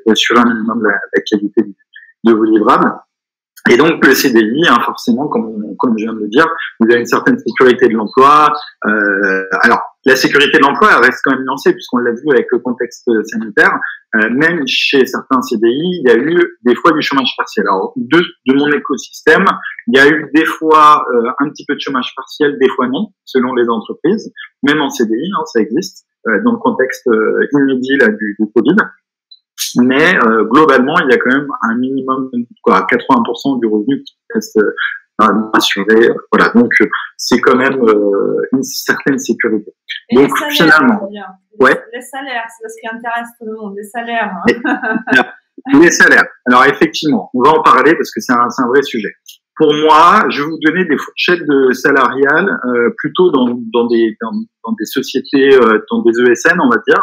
d'assurer un minimum la qualité de vos livrables. Et donc le CDI, hein, forcément, comme je viens de le dire, vous avez une certaine sécurité de l'emploi. Alors la sécurité de l'emploi, elle reste quand même nuancée puisqu'on l'a vu avec le contexte sanitaire. Même chez certains CDI, il y a eu des fois du chômage partiel. Alors de mon écosystème, il y a eu des fois un petit peu de chômage partiel, des fois non, selon les entreprises. Même en CDI, hein, ça existe dans le contexte inédit là, du Covid. Mais globalement, il y a quand même un minimum, 80% du revenu qui reste assuré. Voilà, donc c'est quand même une certaine sécurité. Et donc les salaires, finalement, les salaires, c'est ce qui intéresse tout le monde, les salaires. Les salaires. Alors effectivement, on va en parler parce que c'est un vrai sujet. Pour moi, je vais vous donner des fourchettes de salariales plutôt dans des sociétés, dans des ESN, on va dire.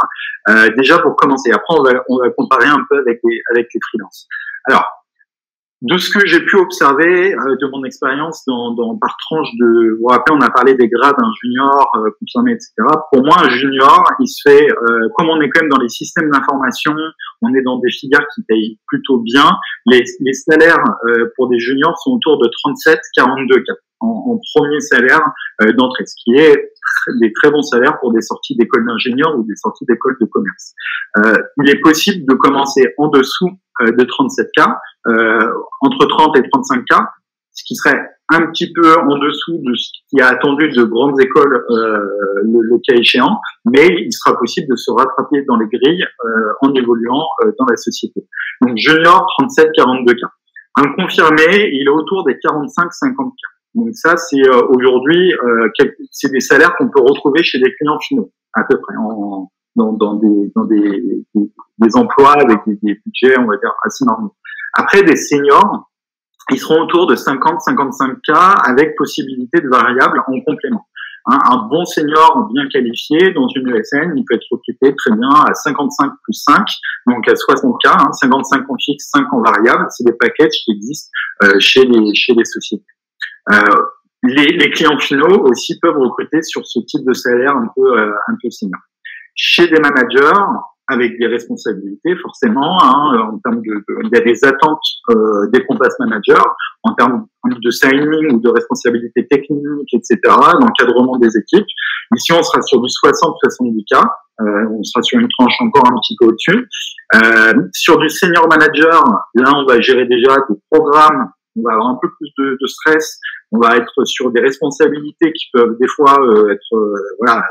Déjà pour commencer. Après, on va comparer un peu avec les freelances. Alors, de ce que j'ai pu observer de mon expérience par tranche de, vous vous rappelez, on a parlé des grades, un junior, confirmé, etc. Pour moi, un junior, il se fait, comme on est quand même dans les systèmes d'information, on est dans des filières qui payent plutôt bien. Les salaires pour des juniors sont autour de 37-42 K en premier salaire d'entrée, ce qui est des très bons salaires pour des sorties d'école d'ingénieur ou des sorties d'école de commerce. Il est possible de commencer en dessous de 37K, entre 30 et 35K, ce qui serait un petit peu en dessous de ce qui a attendu de grandes écoles le cas échéant, mais il sera possible de se rattraper dans les grilles en évoluant dans la société. Donc junior, 37-42K. Un confirmé, il est autour des 45-50K. Donc ça, c'est aujourd'hui, c'est des salaires qu'on peut retrouver chez des clients finaux, à peu près, dans des emplois avec des budgets, on va dire, assez normaux. Après, des seniors, ils seront autour de 50-55K avec possibilité de variables en complément. Un bon senior bien qualifié dans une ESN, il peut être recruté très bien à 55 plus 5, donc à 60K, 55 en fixe, 5 en variable. C'est des packages qui existent chez les sociétés. Les clients finaux aussi peuvent recruter sur ce type de salaire un peu senior. Chez des managers avec des responsabilités, forcément, en termes il y a des attentes des compass managers en termes de signing ou de responsabilité technique, etc., d'encadrement des équipes. Ici, on sera sur du 60-70K, on sera sur une tranche encore un petit peu au-dessus. Sur du senior manager, là, on va gérer déjà des programmes, on va avoir un peu plus de stress, on va être sur des responsabilités qui peuvent des fois on va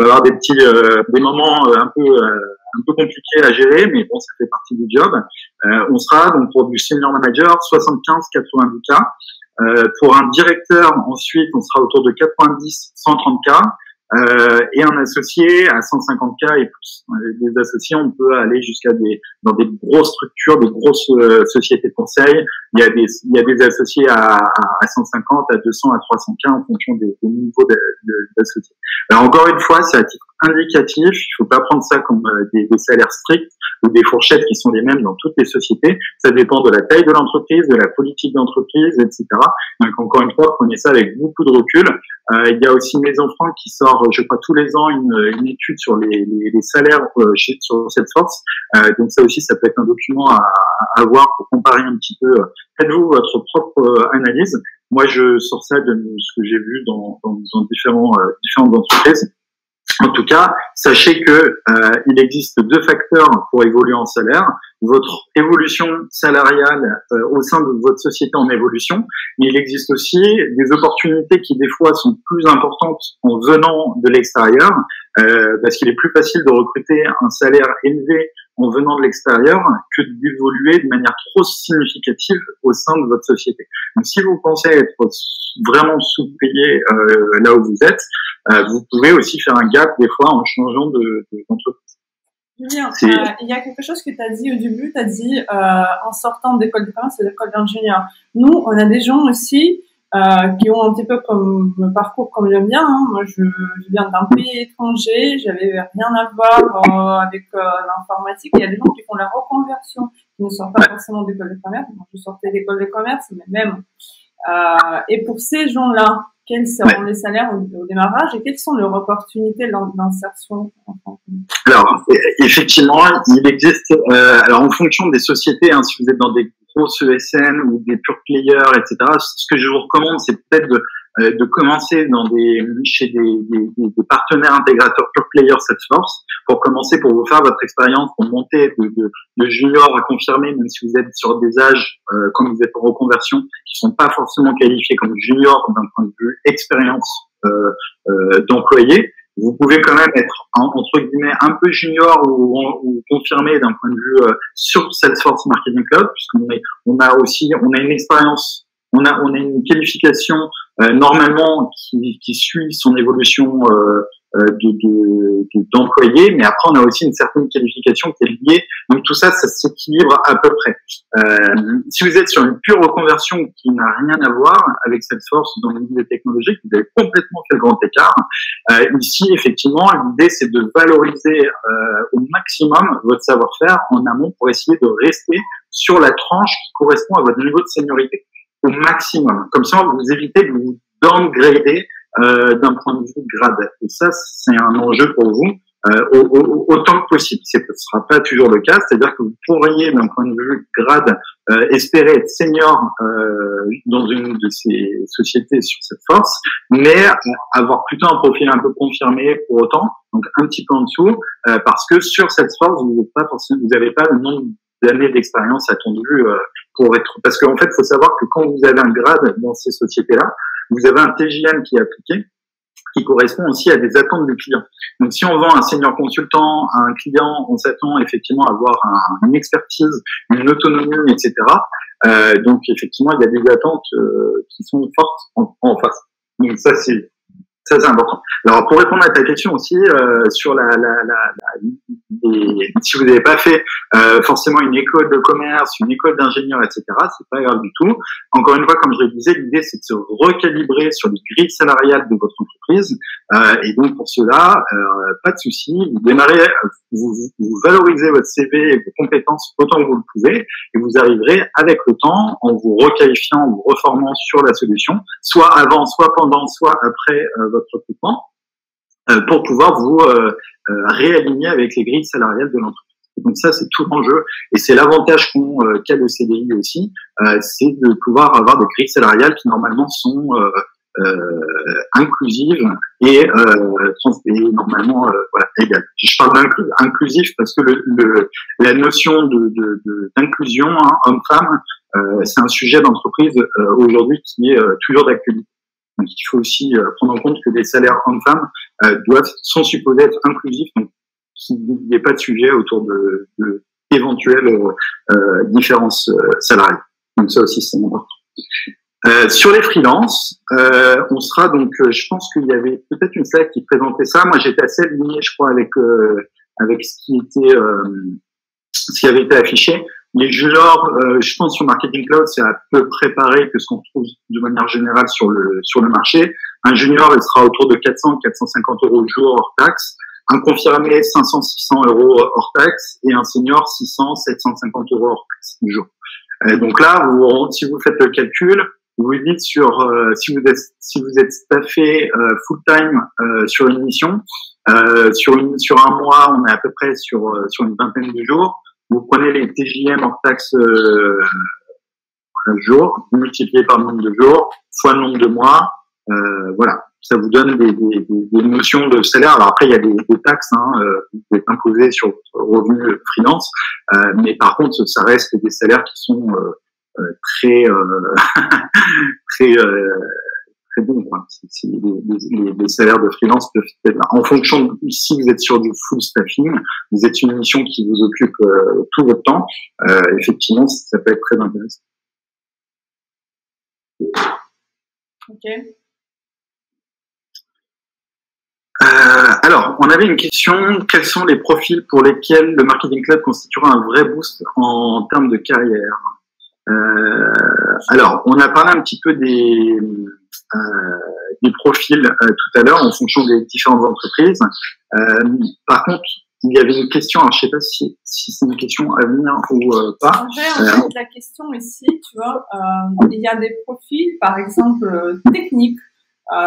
avoir des moments un peu compliqués à gérer, mais bon, ça fait partie du job. On sera donc pour du senior manager 75-90K. Pour un directeur, ensuite, on sera autour de 90-130K. Et un associé à 150K et plus. Les associés, on peut aller jusqu'à dans des grosses structures, des grosses sociétés de conseil. Il y a des associés à 150, à 200, à 300K en fonction des niveaux d'associés. Alors encore une fois, c'est à titre indicatif. Il faut pas prendre ça comme des salaires stricts ou des fourchettes qui sont les mêmes dans toutes les sociétés. Ça dépend de la taille de l'entreprise, de la politique d'entreprise, etc. Donc encore une fois, prenez ça avec beaucoup de recul. Il y a aussi Maison Franck qui sort, je crois, tous les ans une étude sur les salaires sur Salesforce. Donc ça aussi, ça peut être un document à voir pour comparer un petit peu. Faites-vous votre propre analyse. Moi, je sors ça de ce que j'ai vu dans différentes entreprises. En tout cas, sachez que il existe deux facteurs pour évoluer en salaire. Votre évolution salariale au sein de votre société en évolution, mais il existe aussi des opportunités qui des fois sont plus importantes en venant de l'extérieur, parce qu'il est plus facile de recruter un salaire élevé en venant de l'extérieur que d'évoluer de manière trop significative au sein de votre société. Donc, si vous pensez être vraiment sous-payé là où vous êtes, vous pouvez aussi faire un gap des fois en changeant d'entreprise. Julien, il y a quelque chose que tu as dit au début, tu as dit en sortant d'école de commerce et d'école d'ingénieur. Nous, on a des gens aussi qui ont un petit peu comme le parcours comme le mien. Hein. Moi, je viens d'un pays étranger, j'avais rien à voir avec l'informatique. Il y a des gens qui font la reconversion, qui ne sortent pas forcément d'école de commerce. Moi, je sortais d'école de commerce, mais même. Et pour ces gens-là, quels seront les salaires au démarrage et quelles sont leurs opportunités d'insertion en France? Alors, effectivement, il existe, alors en fonction des sociétés, hein, si vous êtes dans des grosses ESN ou des pure players, etc., ce que je vous recommande, c'est peut-être de commencer chez des partenaires intégrateurs pure players Salesforce pour commencer, pour vous faire votre expérience, pour monter de junior à confirmer, même si vous êtes sur des âges, comme vous êtes en reconversion, qui sont pas forcément qualifiés comme junior d'un point de vue expérience d'employé. Vous pouvez quand même être entre guillemets un peu junior ou confirmé d'un point de vue sur Salesforce Marketing Cloud, puisqu'on a une expérience, on a une qualification normalement qui suit son évolution d'employé, mais après on a aussi une certaine qualification qui est liée. Donc tout ça, ça s'équilibre à peu près. Si vous êtes sur une pure reconversion qui n'a rien à voir avec Salesforce dans le milieu technologique, vous avez complètement fait le grand écart. Ici, effectivement, l'idée c'est de valoriser au maximum votre savoir-faire en amont pour essayer de rester sur la tranche qui correspond à votre niveau de seniorité au maximum. Comme ça, vous évitez de vous downgrader d'un point de vue grade. Et ça, c'est un enjeu pour vous autant que possible. Ce ne sera pas toujours le cas, c'est-à-dire que vous pourriez, d'un point de vue grade, espérer être senior dans une de ces sociétés sur cette force, mais avoir plutôt un profil un peu confirmé pour autant, donc un petit peu en dessous, parce que sur cette force, vous n'avez pas le nombre d'années d'expérience attendu pour être, parce qu'en fait, il faut savoir que quand vous avez un grade dans ces sociétés-là, vous avez un TJM qui est appliqué, qui correspond aussi à des attentes du client. Donc, si on vend un senior consultant à un client, on s'attend effectivement à avoir une expertise, une autonomie, etc. Donc, effectivement, il y a des attentes qui sont fortes en face. Donc, ça, c'est important. Alors, pour répondre à ta question aussi, sur si vous n'avez pas fait forcément une école de commerce, une école d'ingénieur, etc., c'est pas grave du tout. Encore une fois, comme je le disais, l'idée c'est de se recalibrer sur les grilles salariales de votre entreprise. Et donc pour cela, pas de souci. Vous démarrez, vous valorisez votre CV et vos compétences autant que vous le pouvez, et vous arriverez avec le temps, en vous requalifiant, en vous reformant sur la solution, soit avant, soit pendant, soit après votre recrutement, pour pouvoir vous réaligner avec les grilles salariales de l'entreprise. Donc ça, c'est tout l'enjeu, et c'est l'avantage qu'a le CDI aussi, c'est de pouvoir avoir des grilles salariales qui normalement sont inclusives et normalement voilà, égales. Je parle d'inclusif parce que la notion d'inclusion, hein, homme-femme, c'est un sujet d'entreprise aujourd'hui qui est toujours d'actualité. Donc il faut aussi prendre en compte que les salaires hommes-femmes sont supposés être inclusifs, donc qu'il n'y ait pas de sujet autour de éventuelles différences salariales. Donc ça aussi, c'est important. Sur les freelances, on sera donc, je pense qu'il y avait peut-être une slide qui présentait ça. Moi, j'étais assez aligné, je crois, avec ce qui avait été affiché. Les juniors, je pense sur Marketing Cloud, c'est à peu près pareil que ce qu'on trouve de manière générale sur le marché. Un junior, il sera autour de 400-450 euros le jour hors taxe. Un confirmé, 500-600 euros hors taxe, et un senior, 600-750 euros hors taxe du jour. Donc là, si vous faites le calcul, vous dites si vous êtes staffé full time sur une mission, sur un mois, on est à peu près sur une vingtaine de jours. Vous prenez les TJM hors taxe un jour, vous multipliez par le nombre de jours, fois le nombre de mois, voilà. ça vous donne des notions de salaire. Alors après, il y a des taxes, hein, vous êtes imposé sur votre revenu freelance, mais par contre, ça reste des salaires qui sont très très très bons, quoi. Les salaires de freelance peuvent être, en fonction de, si vous êtes sur du full staffing, vous êtes une mission qui vous occupe tout votre temps, effectivement, ça peut être très intéressant. Ok. Alors, on avait une question, quels sont les profils pour lesquels le Marketing Cloud constituera un vrai boost en termes de carrière? Alors, on a parlé un petit peu des profils tout à l'heure en fonction des différentes entreprises. Par contre, il y avait une question, alors je sais pas si c'est une question à venir ou pas. En fait, la question ici, tu vois, il y a des profils, par exemple, techniques,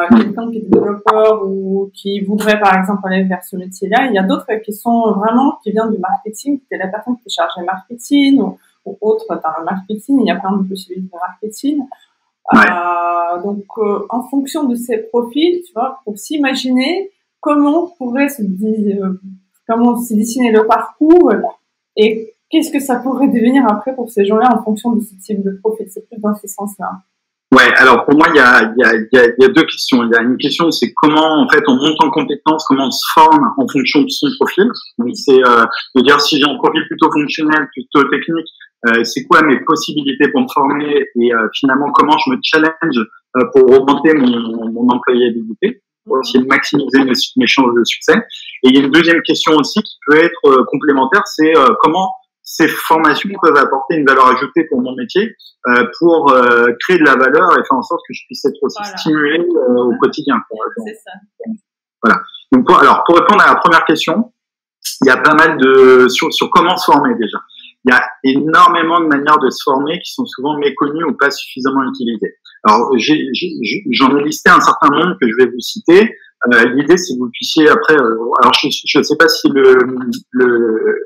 quelqu'un qui est développeur ou qui voudrait, par exemple, aller vers ce métier-là. Il y a d'autres qui sont vraiment, qui viennent du marketing, c'est la personne qui est chargée marketing ou autre dans le marketing. Il y a plein de possibilités de marketing. Ouais. Donc, en fonction de ces profils, tu vois, pour s'imaginer comment pourrait comment se dessiner le parcours et qu'est-ce que ça pourrait devenir après pour ces gens-là en fonction de ce type de profil. C'est plus dans ce sens-là. Ouais, alors pour moi, il y a deux questions. Il y a une question, c'est comment en fait on monte en compétence, comment on se forme en fonction de son profil. Donc c'est de dire si j'ai un profil plutôt fonctionnel, plutôt technique, c'est quoi mes possibilités pour me former et finalement comment je me challenge pour augmenter mon employabilité, pour essayer de maximiser mes chances de succès. Et il y a une deuxième question aussi qui peut être complémentaire, c'est comment ces formations peuvent apporter une valeur ajoutée pour mon métier, pour créer de la valeur et faire en sorte que je puisse être aussi stimulé au quotidien. C'est ça. Voilà. Donc pour répondre à la première question, il y a pas mal sur comment se former déjà. Il y a énormément de manières de se former qui sont souvent méconnues ou pas suffisamment utilisées. Alors j'en ai listé un certain nombre que je vais vous citer. L'idée, c'est que vous puissiez après, alors je ne sais pas si le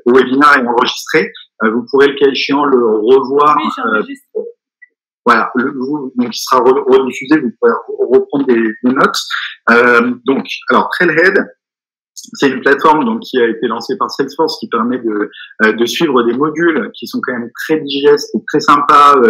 webinaire est enregistré, vous pourrez le cas échéant le revoir. Oui, j'enregistre. Voilà, donc il sera rediffusé, vous pourrez reprendre des notes. Donc, alors Trailhead, c'est une plateforme donc qui a été lancée par Salesforce qui permet de suivre des modules qui sont quand même très digestes et très sympas,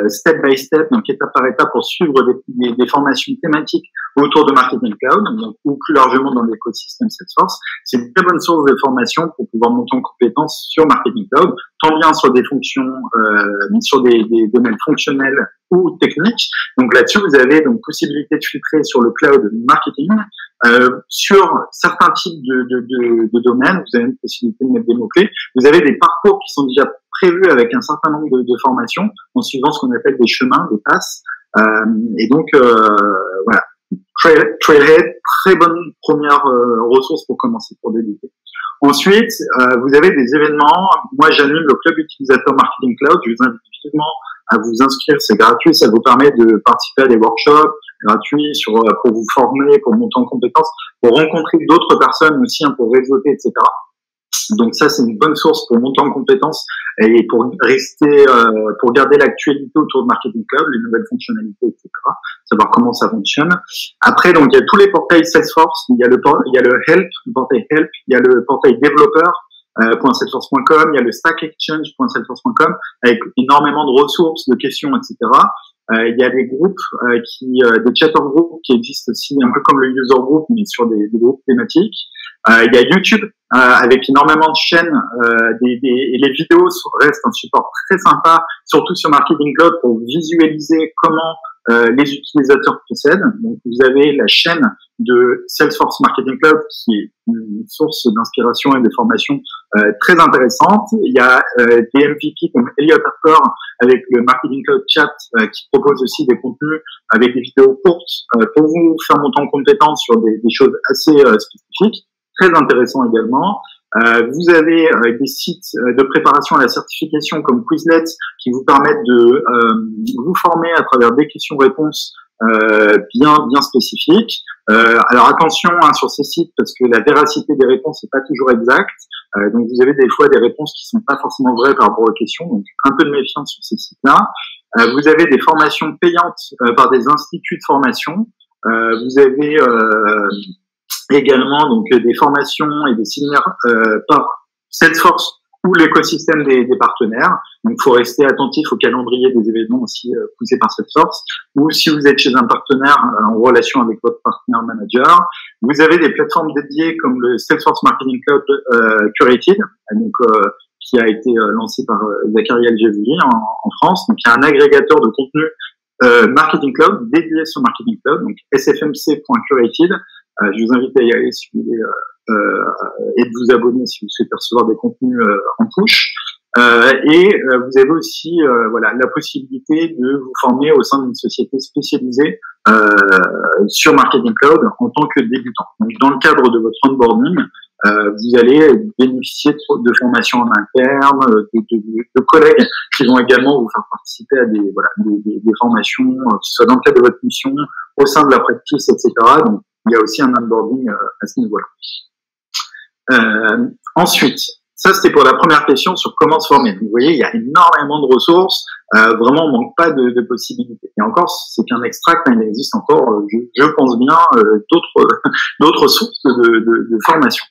step by step, donc étape par étape pour suivre des formations thématiques autour de Marketing Cloud, donc, ou plus largement dans l'écosystème Salesforce. C'est une très bonne source de formation pour pouvoir monter en compétences sur Marketing Cloud, tant bien sur des fonctions, sur des domaines fonctionnels ou techniques. Donc là-dessus, vous avez donc possibilité de filtrer sur le cloud marketing. Sur certains types de domaines, vous avez une possibilité de mettre des mots-clés. Vous avez des parcours qui sont déjà prévus avec un certain nombre de formations en suivant ce qu'on appelle des chemins, des passes. Et donc, voilà. Trailhead, très bonne première ressource pour commencer, pour débuter. Ensuite, vous avez des événements. Moi, j'anime le club utilisateur Marketing Cloud. Je vous invite vivement à vous inscrire. C'est gratuit. Ça vous permet de participer à des workshops gratuits pour vous former, pour monter en compétences, pour rencontrer d'autres personnes aussi, hein, pour réseauter, etc. Donc ça, c'est une bonne source pour monter en compétences et pour rester, pour garder l'actualité autour de Marketing Cloud, les nouvelles fonctionnalités, etc. Savoir comment ça fonctionne. Après, donc il y a tous les portails Salesforce. Il y a le Help, le portail Help. Il y a le portail développeur. .salesforce.com, il y a le stackexchange.salesforce.com avec énormément de ressources, de questions, etc. Il y a des groupes des chatter groups qui existent aussi, un peu comme le user group, mais sur des groupes thématiques. Il y a YouTube avec énormément de chaînes et les vidéos restent un support très sympa, surtout sur Marketing Cloud pour visualiser comment les utilisateurs procèdent. Donc vous avez la chaîne de Salesforce Marketing Cloud qui est une source d'inspiration et de formation très intéressante. Il y a des MVP comme Elliot Harper avec le Marketing Cloud Chat qui propose aussi des contenus avec des vidéos courtes pour vous faire monter en compétence sur des choses assez spécifiques. Très intéressant également. Vous avez des sites de préparation à la certification comme Quizlet qui vous permettent de vous former à travers des questions-réponses bien spécifiques. Alors attention sur ces sites parce que la véracité des réponses n'est pas toujours exacte. Donc vous avez des fois des réponses qui sont pas forcément vraies par rapport aux questions. Donc un peu de méfiance sur ces sites-là. Vous avez des formations payantes par des instituts de formation. Vous avez également donc des formations et des séminaires par Salesforce ou l'écosystème des partenaires. Donc, il faut rester attentif au calendrier des événements aussi poussés par Salesforce. Ou si vous êtes chez un partenaire en relation avec votre partenaire manager, vous avez des plateformes dédiées comme le Salesforce Marketing Cloud Curated, donc qui a été lancé par Zachary Algevili en France. Donc, il y a un agrégateur de contenu Marketing Cloud dédié sur Marketing Cloud, donc sfmc.curated. Je vous invite à y aller si vous voulez et de vous abonner si vous souhaitez recevoir des contenus en push. Vous avez aussi voilà la possibilité de vous former au sein d'une société spécialisée sur Marketing Cloud en tant que débutant. Donc, dans le cadre de votre onboarding, vous allez bénéficier de formations en interne, de collègues qui vont également vous faire participer à des formations, que ce soit dans le cadre de votre mission, au sein de la practice, etc. Donc, il y a aussi un onboarding à ce niveau-là. Ensuite, ça c'était pour la première question sur comment se former. Vous voyez, il y a énormément de ressources, vraiment on manque pas de possibilités. Et encore, c'est qu'un extract, il existe encore, je pense bien, d'autres sources de formation.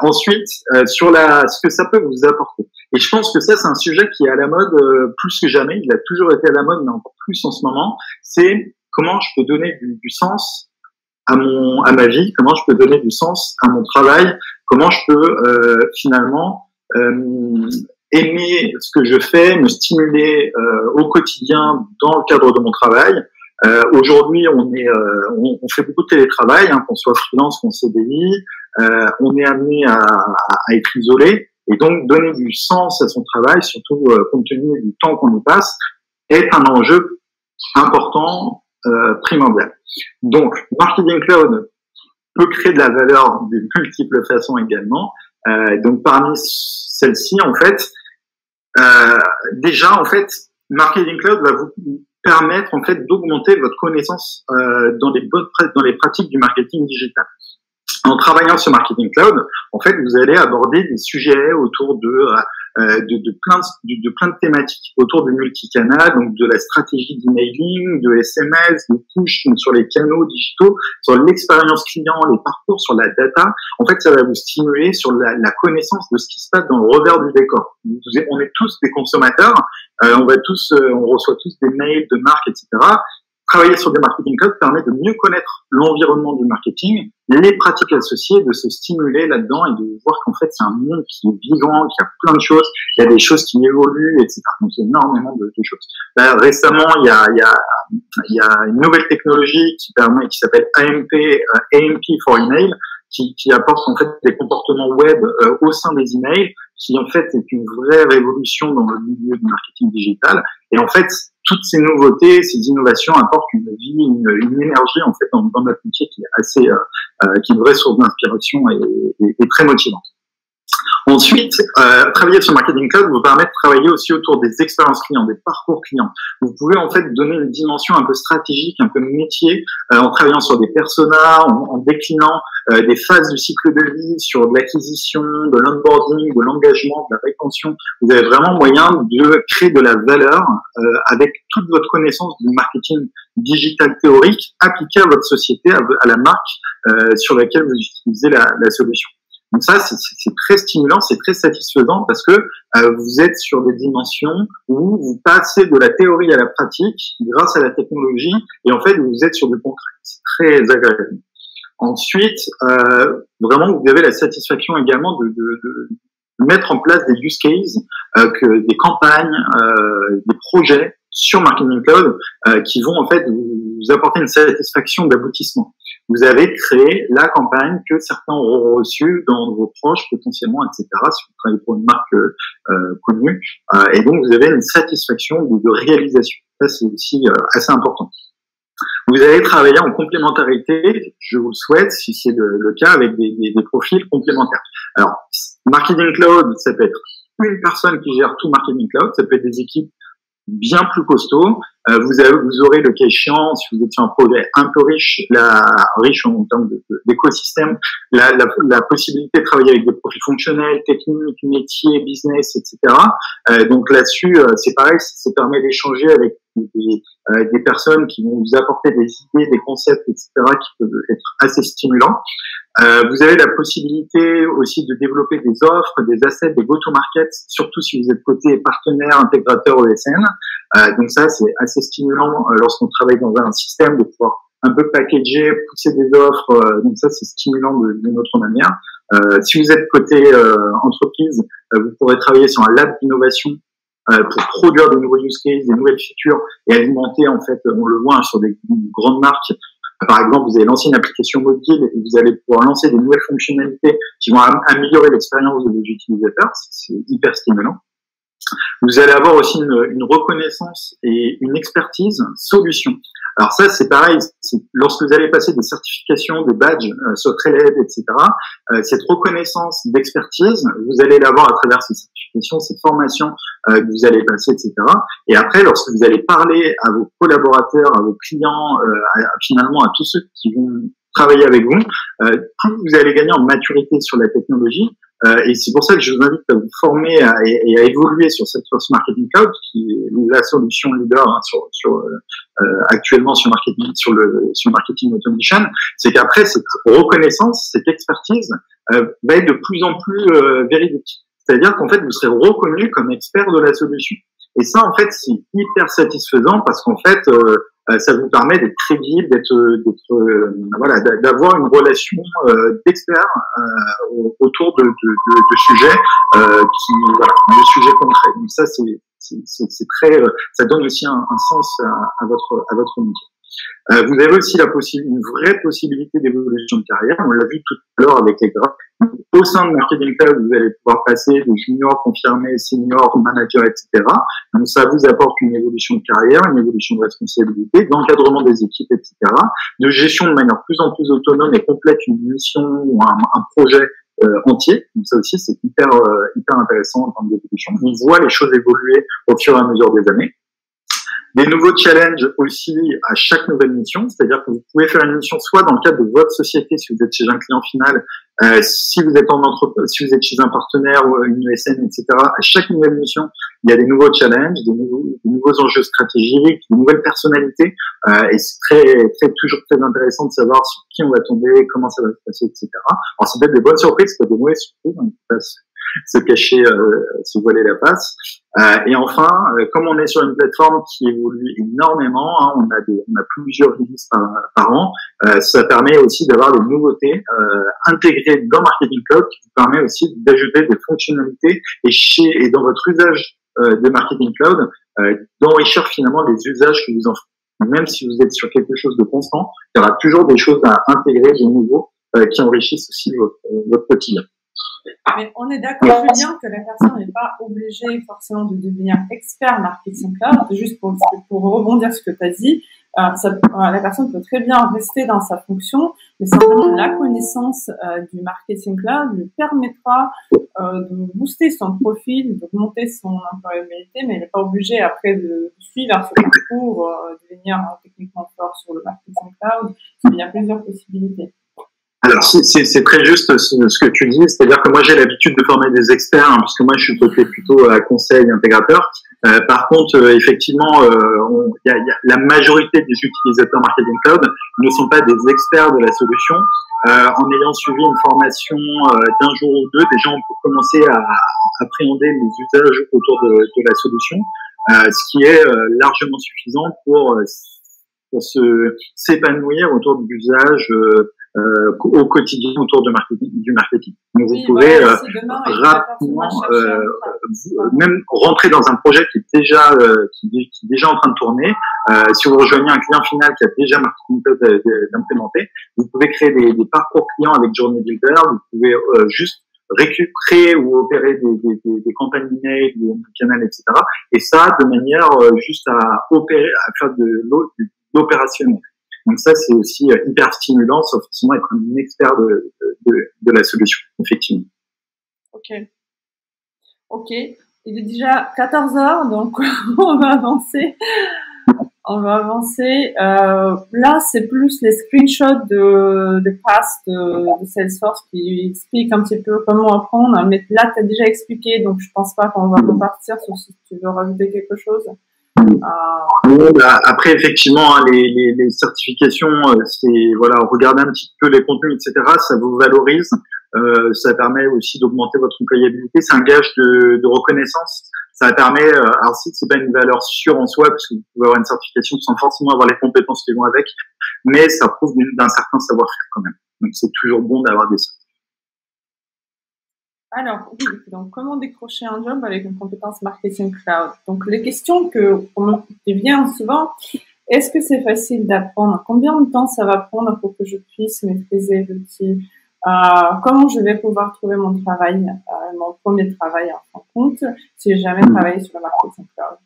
Ensuite, sur ce que ça peut vous apporter. Et je pense que ça c'est un sujet qui est à la mode plus que jamais. Il a toujours été à la mode, mais encore plus en ce moment. C'est comment je peux donner du sens à ma vie, comment je peux donner du sens à mon travail, comment je peux finalement aimer ce que je fais, me stimuler au quotidien dans le cadre de mon travail. Aujourd'hui, on fait beaucoup de télétravail, qu'on soit freelance, qu'on CDI, on est amené à être isolé, et donc donner du sens à son travail, surtout compte tenu du temps qu'on y passe, est un enjeu important, primordial. Donc, Marketing Cloud peut créer de la valeur de multiples façons également. Donc, parmi celles-ci, en fait, déjà, en fait, Marketing Cloud va vous permettre, en fait, d'augmenter votre connaissance dans les pratiques du marketing digital. En travaillant sur Marketing Cloud, en fait, vous allez aborder des sujets autour de plein de thématiques autour du multicanal, donc de la stratégie d'emailing, de SMS, de push, donc sur les canaux digitaux, sur l'expérience client, les parcours, sur la data. En fait, ça va vous stimuler sur la connaissance de ce qui se passe dans le revers du décor. On est tous des consommateurs, on reçoit tous des mails de marques, etc. Travailler sur des marketing cloud permet de mieux connaître l'environnement du marketing, les pratiques associées, de se stimuler là-dedans et de voir qu'en fait c'est un monde qui est vivant, qui a plein de choses, il y a des choses qui évoluent, etc. Donc il y a énormément de choses. Là, récemment, il y a une nouvelle technologie qui s'appelle AMP for Email, qui apporte en fait des comportements web au sein des emails, qui en fait est une vraie révolution dans le milieu du marketing digital. Et en fait, toutes ces nouveautés, ces innovations apportent une vie, une énergie en fait dans notre métier qui est qui est une vraie source d'inspiration et très motivante. Ensuite, travailler sur Marketing Cloud vous permet de travailler aussi autour des expériences clients, des parcours clients. Vous pouvez en fait donner une dimension un peu stratégique, un peu métier, en travaillant sur des personas, en déclinant des phases du cycle de vie, sur de l'acquisition, de l'onboarding, de l'engagement, de la rétention. Vous avez vraiment moyen de créer de la valeur avec toute votre connaissance du marketing digital théorique appliquée à votre société, à la marque sur laquelle vous utilisez la solution. Donc ça, c'est très stimulant, c'est très satisfaisant parce que vous êtes sur des dimensions où vous passez de la théorie à la pratique grâce à la technologie et en fait, vous êtes sur du concret. C'est très agréable. Ensuite, vraiment, vous avez la satisfaction également de mettre en place des use cases, des campagnes, des projets sur Marketing Cloud qui vont en fait vous apporter une satisfaction d'aboutissement. Vous avez créé la campagne que certains auront reçue dans vos proches potentiellement, etc. Si vous travaillez pour une marque connue, et donc vous avez une satisfaction de réalisation. Ça c'est aussi assez important. Vous allez travailler en complémentarité, je vous le souhaite, si c'est le cas, avec des profils complémentaires. Alors, Marketing Cloud, ça peut être une personne qui gère tout Marketing Cloud, ça peut être des équipes bien plus costaud. Vous aurez le cas échéant, si vous êtes sur un projet un peu riche en termes d'écosystème, la possibilité de travailler avec des profils fonctionnels, techniques, métiers, business, etc. Donc là-dessus, c'est pareil, ça permet d'échanger avec des personnes qui vont vous apporter des idées, des concepts, etc., qui peuvent être assez stimulants. Vous avez la possibilité aussi de développer des offres, des assets, des go-to-market, surtout si vous êtes côté partenaire, intégrateur ESN. Donc ça, c'est assez stimulant lorsqu'on travaille dans un système de pouvoir un peu packager, pousser des offres. Donc ça, c'est stimulant d'une autre manière. Si vous êtes côté entreprise, vous pourrez travailler sur un lab d'innovation pour produire de nouveaux use cases, des nouvelles features et alimenter, en fait, on le voit sur des grandes marques. Par exemple, vous allez lancer une application mobile et vous allez pouvoir lancer des nouvelles fonctionnalités qui vont améliorer l'expérience de vos utilisateurs. C'est hyper stimulant. Vous allez avoir aussi une reconnaissance et une expertise solution. Alors ça, c'est pareil, lorsque vous allez passer des certifications, des badges, SOC-RELED, etc., cette reconnaissance d'expertise, vous allez l'avoir à travers ces certifications, ces formations que vous allez passer, etc. Et après, lorsque vous allez parler à vos collaborateurs, à vos clients, finalement à tous ceux qui vont travailler avec vous, plus vous allez gagner en maturité sur la technologie. Et c'est pour ça que je vous invite à vous former et à évoluer sur Salesforce Marketing Cloud, qui est la solution leader actuellement sur marketing automation. C'est qu'après cette reconnaissance, cette expertise va être de plus en plus véridique. C'est-à-dire qu'en fait, vous serez reconnu comme expert de la solution. Et ça, en fait, c'est hyper satisfaisant parce qu'en fait, ça vous permet d'être crédible, d'avoir une relation d'expert autour de sujets de sujets concrets. Donc ça, c'est très, ça donne aussi un sens à votre métier. Vous avez aussi une vraie possibilité d'évolution de carrière. On l'a vu tout à l'heure avec les graphes. Au sein de Marketing Cloud, vous allez pouvoir passer de junior, confirmé, senior, manager, etc. Donc ça vous apporte une évolution de carrière, une évolution de responsabilité, d'encadrement des équipes, etc. De gestion de manière plus en plus autonome et complète une mission ou un projet entier. Donc ça aussi, c'est hyper intéressant en termes d'évolution. On voit les choses évoluer au fur et à mesure des années. Des nouveaux challenges aussi à chaque nouvelle mission, c'est-à-dire que vous pouvez faire une mission soit dans le cadre de votre société, si vous êtes chez un client final, si vous êtes en entreprise, si vous êtes chez un partenaire ou une ESN, etc. À chaque nouvelle mission, il y a des nouveaux challenges, des nouveaux enjeux stratégiques, de nouvelles personnalités, et c'est toujours très intéressant de savoir sur qui on va tomber, comment ça va se passer, etc. Alors c'est peut-être des bonnes surprises, pas des mauvaises surprises, on peut pas se cacher, se voiler la face. Et enfin, comme on est sur une plateforme qui évolue énormément, on a plusieurs releases par an, ça permet aussi d'avoir des nouveautés intégrées dans Marketing Cloud, qui vous permet aussi d'ajouter des fonctionnalités et dans votre usage de Marketing Cloud, d'enrichir finalement les usages que vous en faites. Même si vous êtes sur quelque chose de constant, il y aura toujours des choses à intégrer de nouveau qui enrichissent aussi votre quotidien. Mais on est d'accord, Julien, que la personne n'est pas obligée forcément de devenir expert marketing cloud. Juste pour rebondir sur ce que tu as dit, la personne peut très bien rester dans sa fonction, mais simplement la connaissance du marketing cloud lui permettra de booster son profil, d'augmenter son employabilité, mais elle n'est pas obligée après de suivre ce parcours, de devenir techniquement fort sur le marketing cloud. Il y a plusieurs possibilités. Alors, c'est très juste ce que tu dis, c'est-à-dire que moi j'ai l'habitude de former des experts, puisque moi je suis côté plutôt à conseil intégrateur. Par contre, effectivement, la majorité des utilisateurs Marketing Cloud ne sont pas des experts de la solution. En ayant suivi une formation d'un jour ou deux, déjà on peut commencer à appréhender les usages autour de la solution, ce qui est largement suffisant pour s'épanouir autour de l'usage au quotidien autour du marketing. Donc vous pouvez rapidement même rentrer dans un projet qui est déjà en train de tourner. Si vous rejoignez un client final qui a déjà Marketing Cloud implémenté, vous pouvez créer des parcours clients avec Journey Builder. Vous pouvez juste créer ou opérer des campagnes d'email, des canaux, etc. Et ça de manière juste à faire de l'opérationnel. Donc ça, c'est aussi hyper stimulant, sans forcément être un expert de la solution, effectivement. Ok. Il est déjà 14 heures, donc on va avancer. On va avancer. Là, c'est plus les screenshots de pass de Salesforce qui expliquent un petit peu comment apprendre. Mais là, tu as déjà expliqué, donc je pense pas qu'on va repartir, sauf si tu veux rajouter quelque chose. Après, effectivement, hein, les certifications, c'est voilà, regardez un petit peu les contenus, etc. Ça vous valorise, ça permet aussi d'augmenter votre employabilité. C'est un gage de reconnaissance. Ça permet, alors c'est pas une valeur sûre en soi, parce que vous pouvez avoir une certification sans forcément avoir les compétences qui vont avec, mais ça prouve d'un certain savoir-faire quand même. Donc c'est toujours bon d'avoir des certificats. Alors, oui, donc comment décrocher un job avec une compétence marketing cloud? Donc, les questions qui viennent souvent, est-ce que c'est facile d'apprendre? Combien de temps ça va prendre pour que je puisse maîtriser l'outil? Comment je vais pouvoir trouver mon travail, mon premier travail en fin de compte, si j'ai jamais travaillé sur le marketing cloud?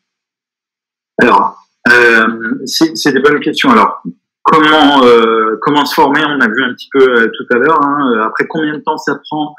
Alors, c'est des bonnes questions. Alors, comment se former? On a vu un petit peu tout à l'heure. Hein. Après, combien de temps ça prend?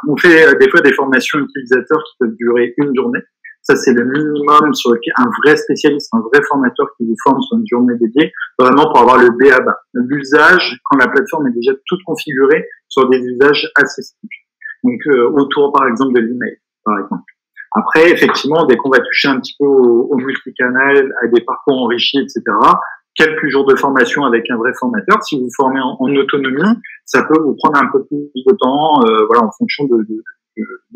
On fait des fois des formations utilisateurs qui peuvent durer une journée. Ça, c'est le minimum sur lequel un vrai spécialiste, un vrai formateur qui vous forme sur une journée dédiée, vraiment pour avoir le B.A.-B.A. L'usage, quand la plateforme est déjà toute configurée sur des usages assez simples. Donc, autour, par exemple, de l'email, par exemple. Après, effectivement, dès qu'on va toucher un petit peu au multicanal, à des parcours enrichis, etc., quelques jours de formation avec un vrai formateur. Si vous vous formez en autonomie, ça peut vous prendre un peu plus de temps, voilà, en fonction de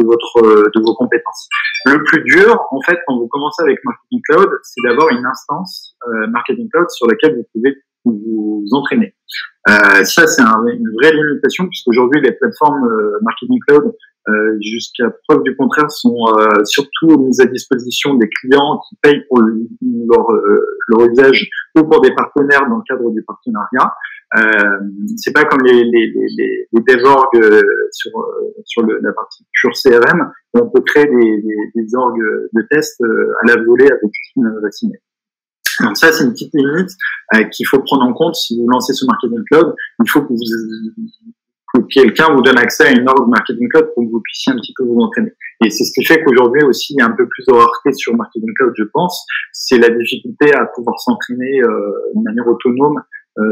vos compétences. Le plus dur, en fait, quand vous commencez avec Marketing Cloud, c'est d'avoir une instance Marketing Cloud sur laquelle vous pouvez vous entraîner. Ça, c'est une vraie limitation, puisqu'aujourd'hui, les plateformes Marketing Cloud, jusqu'à preuve du contraire, sont surtout mises à disposition des clients qui payent pour leur usage ou pour des partenaires dans le cadre du partenariat. C'est pas comme les dev-org sur la partie pure CRM, où on peut créer des orgs de tests à la volée avec juste une adresse email. Donc ça, c'est une petite limite qu'il faut prendre en compte si vous lancez ce Marketing Cloud. Il faut que quelqu'un vous donne accès à une org Marketing Cloud pour que vous puissiez un petit peu vous entraîner. Et c'est ce qui fait qu'aujourd'hui aussi, il y a un peu plus de rareté sur Marketing Cloud, je pense. C'est la difficulté à pouvoir s'entraîner de manière autonome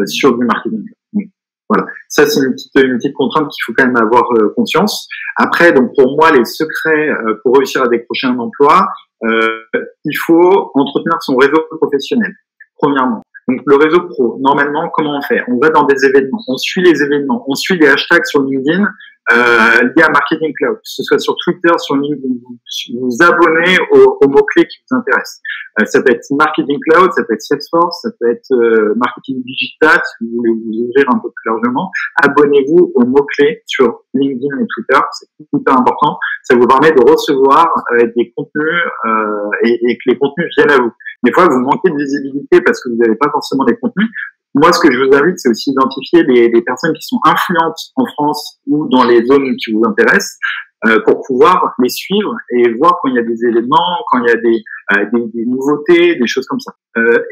sur du Marketing Cloud. Donc, voilà. Ça, c'est une petite contrainte qu'il faut quand même avoir conscience. Après, donc pour moi, les secrets pour réussir à décrocher un emploi, il faut entretenir son réseau professionnel, premièrement. Donc le réseau pro, normalement, comment on fait? On va dans des événements, on suit les événements, on suit les hashtags sur LinkedIn liés à Marketing Cloud, que ce soit sur Twitter, sur LinkedIn, vous abonnez aux mots-clés qui vous intéressent. Ça peut être Marketing Cloud, ça peut être Salesforce, ça peut être Marketing Digital, si vous voulez vous ouvrir un peu plus largement. Abonnez-vous aux mots-clés sur LinkedIn et Twitter, c'est hyper important. Ça vous permet de recevoir des contenus et que les contenus viennent à vous. Des fois, vous manquez de visibilité parce que vous n'avez pas forcément les contenus. Moi, ce que je vous invite, c'est aussi d'identifier les personnes qui sont influentes en France ou dans les zones qui vous intéressent pour pouvoir les suivre et voir quand il y a des événements, quand il y a des nouveautés, des choses comme ça.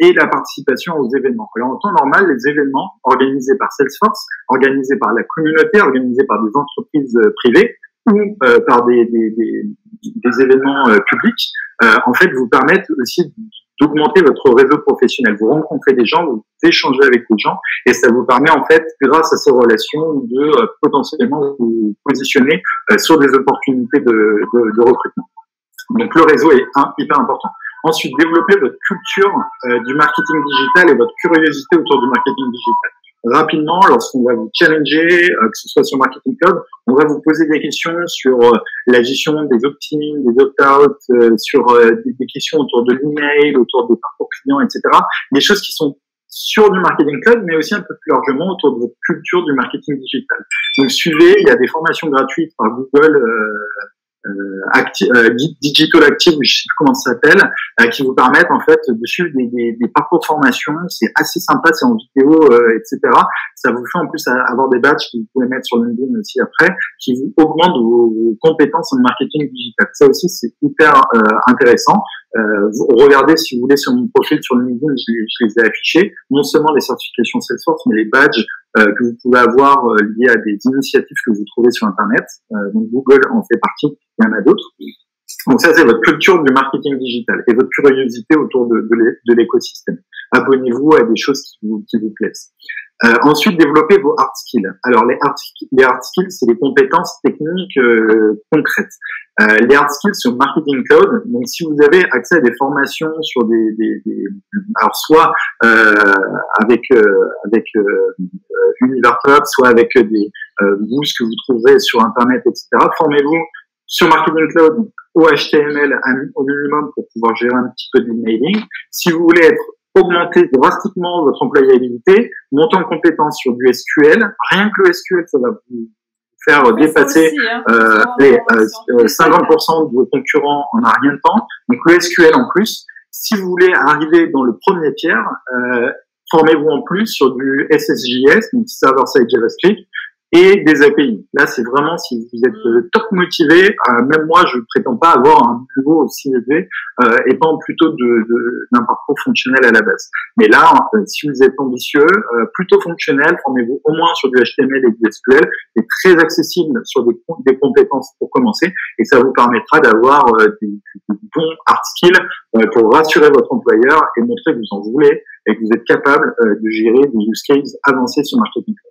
Et la participation aux événements. Alors, en temps normal, les événements organisés par Salesforce, organisés par la communauté, organisés par des entreprises privées ou par des événements publics, en fait, vous permettent aussi d'augmenter votre réseau professionnel. Vous rencontrez des gens, vous échangez avec des gens, et ça vous permet, en fait, grâce à ces relations, de potentiellement vous positionner sur des opportunités de recrutement. Donc, le réseau est hyper important. Ensuite, développer votre culture du marketing digital et votre curiosité autour du marketing digital. Rapidement, lorsqu'on va vous challenger, que ce soit sur Marketing Cloud, on va vous poser des questions sur la gestion des opt-in, des opt-out, sur des questions autour de l'email, autour des parcours clients, etc. Des choses qui sont sur du Marketing Cloud, mais aussi un peu plus largement autour de votre culture du marketing digital. Donc suivez, il y a des formations gratuites par Google, Digital Active, je sais plus comment ça s'appelle, qui vous permettent en fait de suivre des parcours de formation. C'est assez sympa, c'est en vidéo, etc. Ça vous fait en plus avoir des badges que vous pouvez mettre sur LinkedIn aussi après, qui vous augmentent vos compétences en marketing digital. Ça aussi, c'est hyper intéressant. Vous regardez, si vous voulez, sur mon profil sur LinkedIn, je les ai affichés. Non seulement les certifications Salesforce, mais les badges que vous pouvez avoir liées à des initiatives que vous trouvez sur Internet. Donc Google en fait partie, il y en a d'autres. Donc ça, c'est votre culture du marketing digital et votre curiosité autour de l'écosystème. Abonnez-vous à des choses qui vous plaisent. Ensuite, développez vos hard skills. Alors, les hard skills, c'est les compétences techniques concrètes. Les hard skills sur Marketing Cloud, donc si vous avez accès à des formations sur alors soit avec Univertop, soit avec des boosts que vous trouverez sur Internet, etc. Formez-vous sur Marketing Cloud au HTML au minimum pour pouvoir gérer un petit peu d'emailing. Si vous voulez augmenter drastiquement votre employabilité, montez en compétence sur du SQL. Rien que le SQL, ça va vous faire dépasser les 50% de vos concurrents en un rien de temps. Donc le SQL en plus. Si vous voulez arriver dans le premier tiers, formez-vous en plus sur du SSJS, donc Server-Side JavaScript, et des API. Là, c'est vraiment si vous êtes top motivé. Même moi, je prétends pas avoir un niveau aussi élevé, étant plutôt d'un parcours fonctionnel à la base. Mais là, si vous êtes ambitieux, plutôt fonctionnel, formez-vous au moins sur du HTML et du SQL, et très accessible sur des compétences pour commencer, et ça vous permettra d'avoir des bons hard skills pour rassurer votre employeur et montrer que vous en voulez et que vous êtes capable de gérer des use cases avancés sur Marketing Cloud.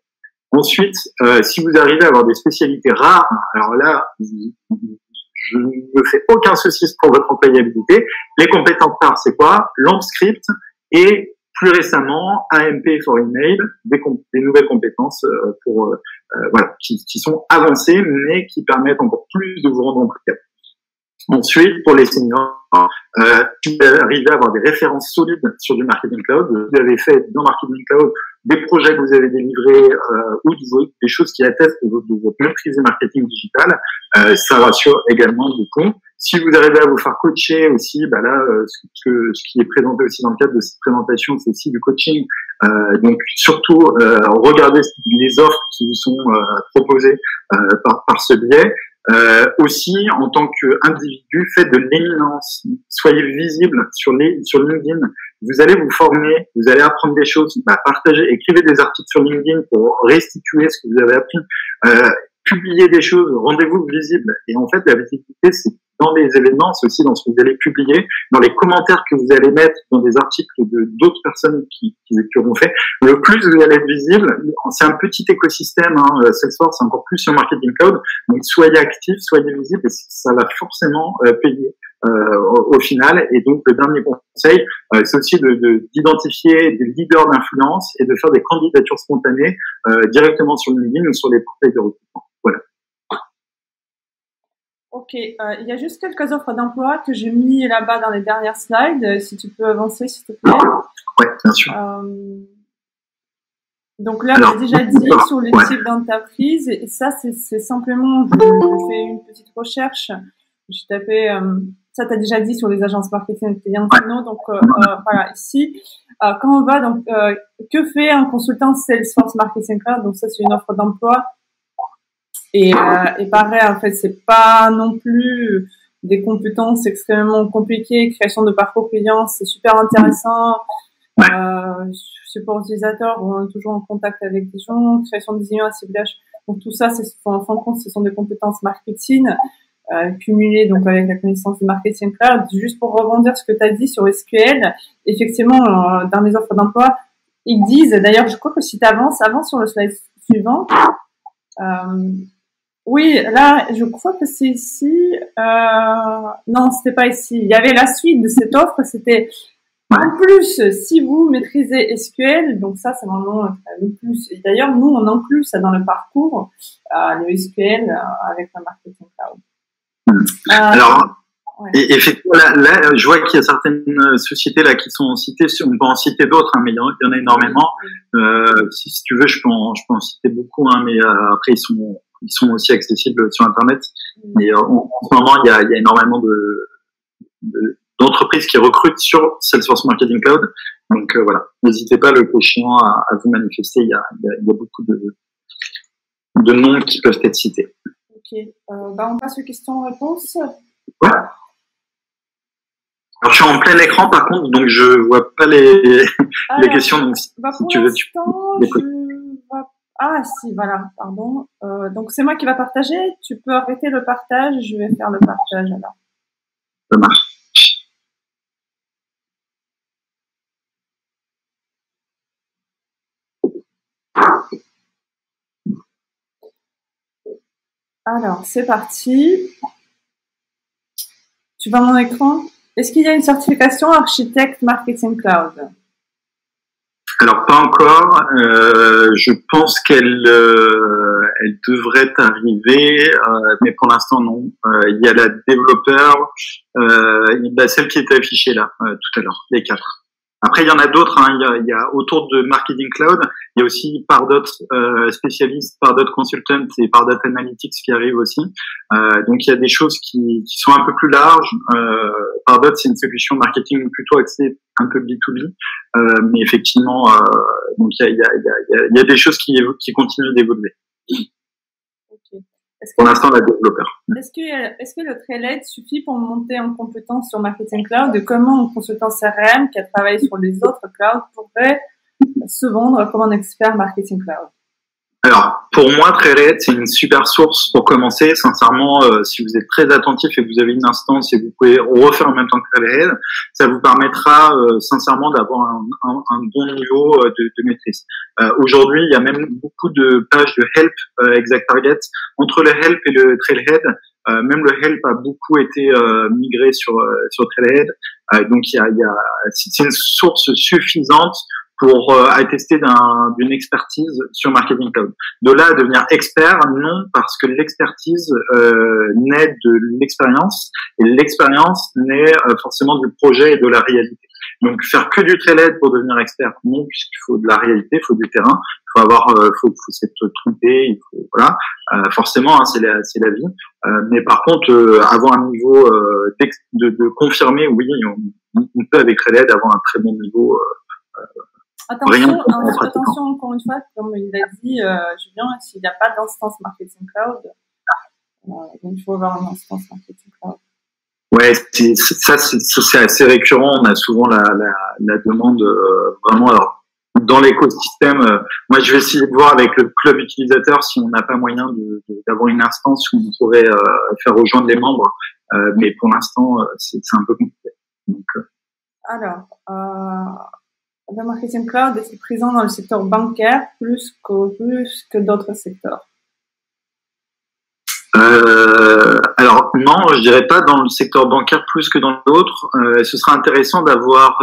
Ensuite, si vous arrivez à avoir des spécialités rares, alors là, je ne me fais aucun souci pour votre employabilité. Les compétences rares, c'est quoi? LampScript et plus récemment AMP for Email, des nouvelles compétences voilà, qui sont avancées, mais qui permettent encore plus de vous rendre employable. Ensuite, pour les seniors, si vous arrivez à avoir des références solides sur du Marketing Cloud, vous avez fait dans Marketing Cloud des projets que vous avez délivrés ou des choses qui attestent de votre maîtrise du marketing digital, ça rassure également beaucoup. Si vous arrivez à vous faire coacher aussi, bah là, ce qui est présenté aussi dans le cadre de cette présentation, c'est aussi du coaching. Donc surtout, regardez les offres qui vous sont proposées par ce biais. Aussi, en tant qu'individu, faites de l'éminence. Soyez visible sur LinkedIn. Vous allez vous former, vous allez apprendre des choses, partagez, écrivez des articles sur LinkedIn pour restituer ce que vous avez appris, publiez des choses, rendez-vous visible. Et en fait, la visibilité, c'est dans les événements, c'est aussi dans ce que vous allez publier, dans les commentaires que vous allez mettre dans des articles d'autres personnes qui auront fait. Le plus vous allez être visible, c'est un petit écosystème, Salesforce, c'est encore plus sur Marketing Cloud. Donc, soyez actifs, soyez visibles, et ça va forcément payer au final. Et donc, le dernier conseil, c'est aussi d'identifier des leaders d'influence et de faire des candidatures spontanées directement sur LinkedIn ou sur les portails de recrutement. Voilà. Ok, il y a juste quelques offres d'emploi que j'ai mis là-bas dans les dernières slides. Si tu peux avancer, s'il te plaît. Oui, bien sûr. Donc là, j'ai déjà dit sur les types d'entreprise, et ça, c'est simplement, je fais une petite recherche. J'ai tapé, ça t'as déjà dit sur les agences marketing et clients finaux. Donc voilà, ici, quand on va, donc, que fait un consultant Salesforce Marketing Cloud? Donc ça, c'est une offre d'emploi. Et pareil, en fait, c'est pas non plus des compétences extrêmement compliquées. Création de parcours client, c'est super intéressant. Support utilisateur, on est toujours en contact avec des gens. Création des emails, ciblage. Donc tout ça, en fin de compte, ce sont des compétences marketing cumulées donc avec la connaissance du marketing cloud. Juste pour rebondir ce que tu as dit sur SQL, effectivement, dans les offres d'emploi, ils disent, d'ailleurs, je crois que si tu avance sur le slide suivant. Oui, là, je crois que c'est ici. Non, c'était pas ici. Il y avait la suite de cette offre. C'était en plus, si vous maîtrisez SQL, donc ça, c'est vraiment le plus. Et d'ailleurs, nous, on inclut ça dans le parcours, le SQL avec le marketing cloud. Alors, et effectivement, là, je vois qu'il y a certaines sociétés là qui sont citées. On peut en citer d'autres, hein, mais il y en a énormément. Si tu veux, je peux en citer beaucoup, hein, mais après ils sont aussi accessibles sur Internet. Mais en ce moment, il y a énormément d'entreprises qui recrutent sur Salesforce Marketing Cloud. Donc voilà, n'hésitez pas le cochon à vous manifester. Il y a beaucoup de noms qui peuvent être cités. Ok, on passe aux questions-réponses. Ouais. Alors, je suis en plein écran, par contre, donc je vois pas les questions. Donc, si tu veux, tu peux. Je vois Ah, si, voilà, pardon. Donc, c'est moi qui va partager. Tu peux arrêter le partage. Je vais faire le partage alors. Ça marche. Alors, c'est parti. Tu vois mon écran? Est-ce qu'il y a une certification architecte marketing cloud? Alors pas encore. Je pense qu'elle elle devrait arriver, mais pour l'instant non. Il y a la développeur, celle qui était affichée là tout à l'heure, les quatre. Après, il y en a d'autres. Hein. Il y a autour de Marketing Cloud, il y a aussi Pardot spécialiste, Pardot Consultant et Pardot Analytics qui arrivent aussi. Donc, il y a des choses qui sont un peu plus larges. Pardot, c'est une solution marketing plutôt axée un peu B2B. Mais effectivement, donc il y a des choses qui continuent d'évoluer. Okay. Pour l'instant, la développeur. Est-ce que le Trailhead suffit pour monter en compétence sur Marketing Cloud et comment un consultant CRM qui a travaillé sur les autres clouds pourrait se vendre comme un expert Marketing Cloud? Alors, pour moi, Trailhead, c'est une super source pour commencer. Sincèrement, si vous êtes très attentif et que vous avez une instance et que vous pouvez refaire en même temps que Trailhead, ça vous permettra sincèrement d'avoir un bon niveau de maîtrise. Aujourd'hui, il y a même beaucoup de pages de help ExactTarget. Entre le help et le Trailhead, même le help a beaucoup été migré sur Trailhead. Donc, c'est une source suffisante pour attester d'une expertise sur Marketing Cloud. De là à devenir expert, non, parce que l'expertise naît de l'expérience et l'expérience naît forcément du projet et de la réalité. Donc faire que du Trailhead pour devenir expert, non, puisqu'il faut de la réalité, il faut du terrain, il faut avoir, faut s'être trompé, il faut, voilà, forcément, hein, c'est la vie. Mais par contre, avoir un niveau de confirmer, oui, on peut avec Trailhead avoir un très bon niveau. Attention, encore une fois, comme il a dit Julien, s'il n'y a pas d'instance Marketing Cloud, donc il faut avoir une instance Marketing Cloud. Ouais, c'est assez récurrent. On a souvent la demande vraiment. Alors, dans l'écosystème, moi je vais essayer de voir avec le club utilisateur si on n'a pas moyen d'avoir une instance où on pourrait faire rejoindre les membres. Mais pour l'instant, c'est un peu compliqué. Donc, alors. Le Marketing Cloud est présent dans le secteur bancaire plus que d'autres secteurs. Alors non, je dirais pas dans le secteur bancaire plus que dans d'autres. Ce sera intéressant d'avoir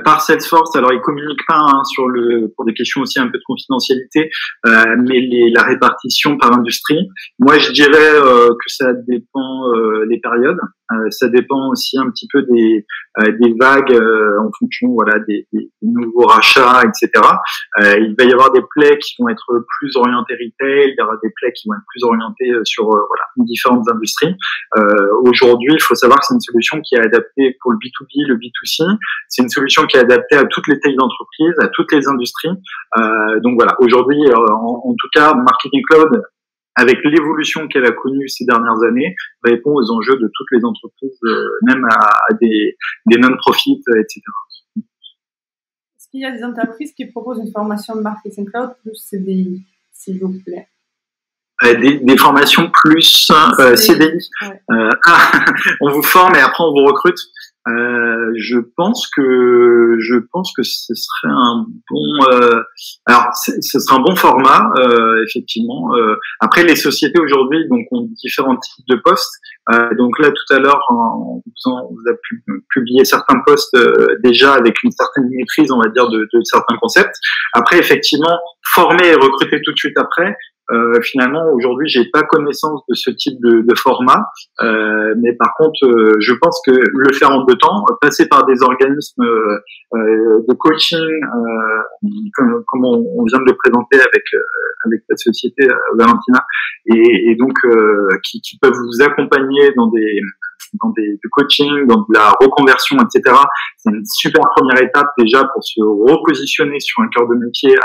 par Salesforce. Alors ils communiquent pas hein, pour des questions aussi un peu de confidentialité, mais la répartition par industrie. Moi, je dirais que ça dépend des périodes. Ça dépend aussi un petit peu des vagues en fonction voilà des nouveaux rachats, etc. Il va y avoir des plays qui vont être plus orientés retail, il y aura des plays qui vont être plus orientés sur voilà différentes industries. Aujourd'hui, il faut savoir que c'est une solution qui est adaptée pour le B2B, le B2C. C'est une solution qui est adaptée à toutes les tailles d'entreprise, à toutes les industries. Donc voilà, aujourd'hui, en tout cas, Marketing Cloud, avec l'évolution qu'elle a connue ces dernières années, répond aux enjeux de toutes les entreprises, même à des non-profit, etc. Est-ce qu'il y a des entreprises qui proposent une formation de Marketing Cloud plus CDI, s'il vous plaît? Des formations plus CDI. Ouais. On vous forme et après on vous recrute. Je pense que ce serait un bon. Alors, ce serait un bon format, effectivement. Après, les sociétés aujourd'hui donc ont différents types de postes. Donc là, tout à l'heure, vous avez publié certains postes déjà avec une certaine maîtrise, on va dire, de certains concepts. Après, effectivement, former et recruter tout de suite après. Finalement, aujourd'hui, j'ai pas connaissance de ce type de format, mais par contre, je pense que le faire en 2 temps, passer par des organismes de coaching, comme on vient de le présenter avec la société Valentina, et donc qui peuvent vous accompagner dans du coaching, dans de la reconversion, etc. C'est une super première étape déjà pour se repositionner sur un cœur de métier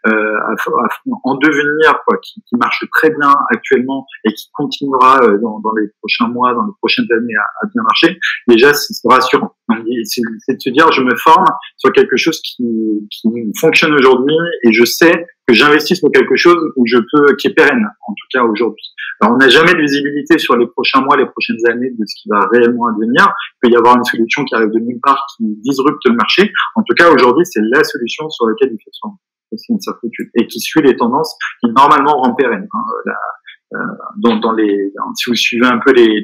en devenir, quoi, qui marche très bien actuellement et qui continuera dans les prochains mois, dans les prochaines années à bien marcher. Déjà, c'est rassurant. C'est de se dire, je me forme sur quelque chose qui fonctionne aujourd'hui et je sais que j'investisse dans quelque chose où qui est pérenne, en tout cas aujourd'hui. Alors, on n'a jamais de visibilité sur les prochains mois, les prochaines années de ce qui va réellement advenir. Il peut y avoir une solution qui arrive de nulle part qui disrupte le marché. En tout cas, aujourd'hui, c'est la solution sur laquelle il faut se rendre. C'est une certitude. Et qui suit les tendances qui normalement rendent pérenne. Si vous suivez un peu les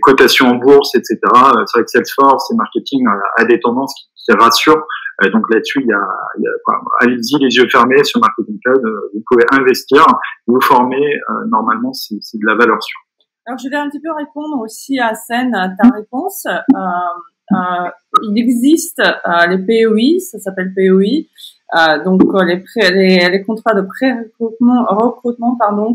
cotations en bourse, etc., c'est vrai que Salesforce et marketing a des tendances qui rassurent. Donc là-dessus, allez-y les yeux fermés sur Marketing Cloud. Vous pouvez investir, vous former. Normalement, c'est de la valeur sûre. Alors, je vais un petit peu répondre aussi à Sen, à ta réponse. Il existe les POI, ça s'appelle POI. Donc les contrats de recrutement,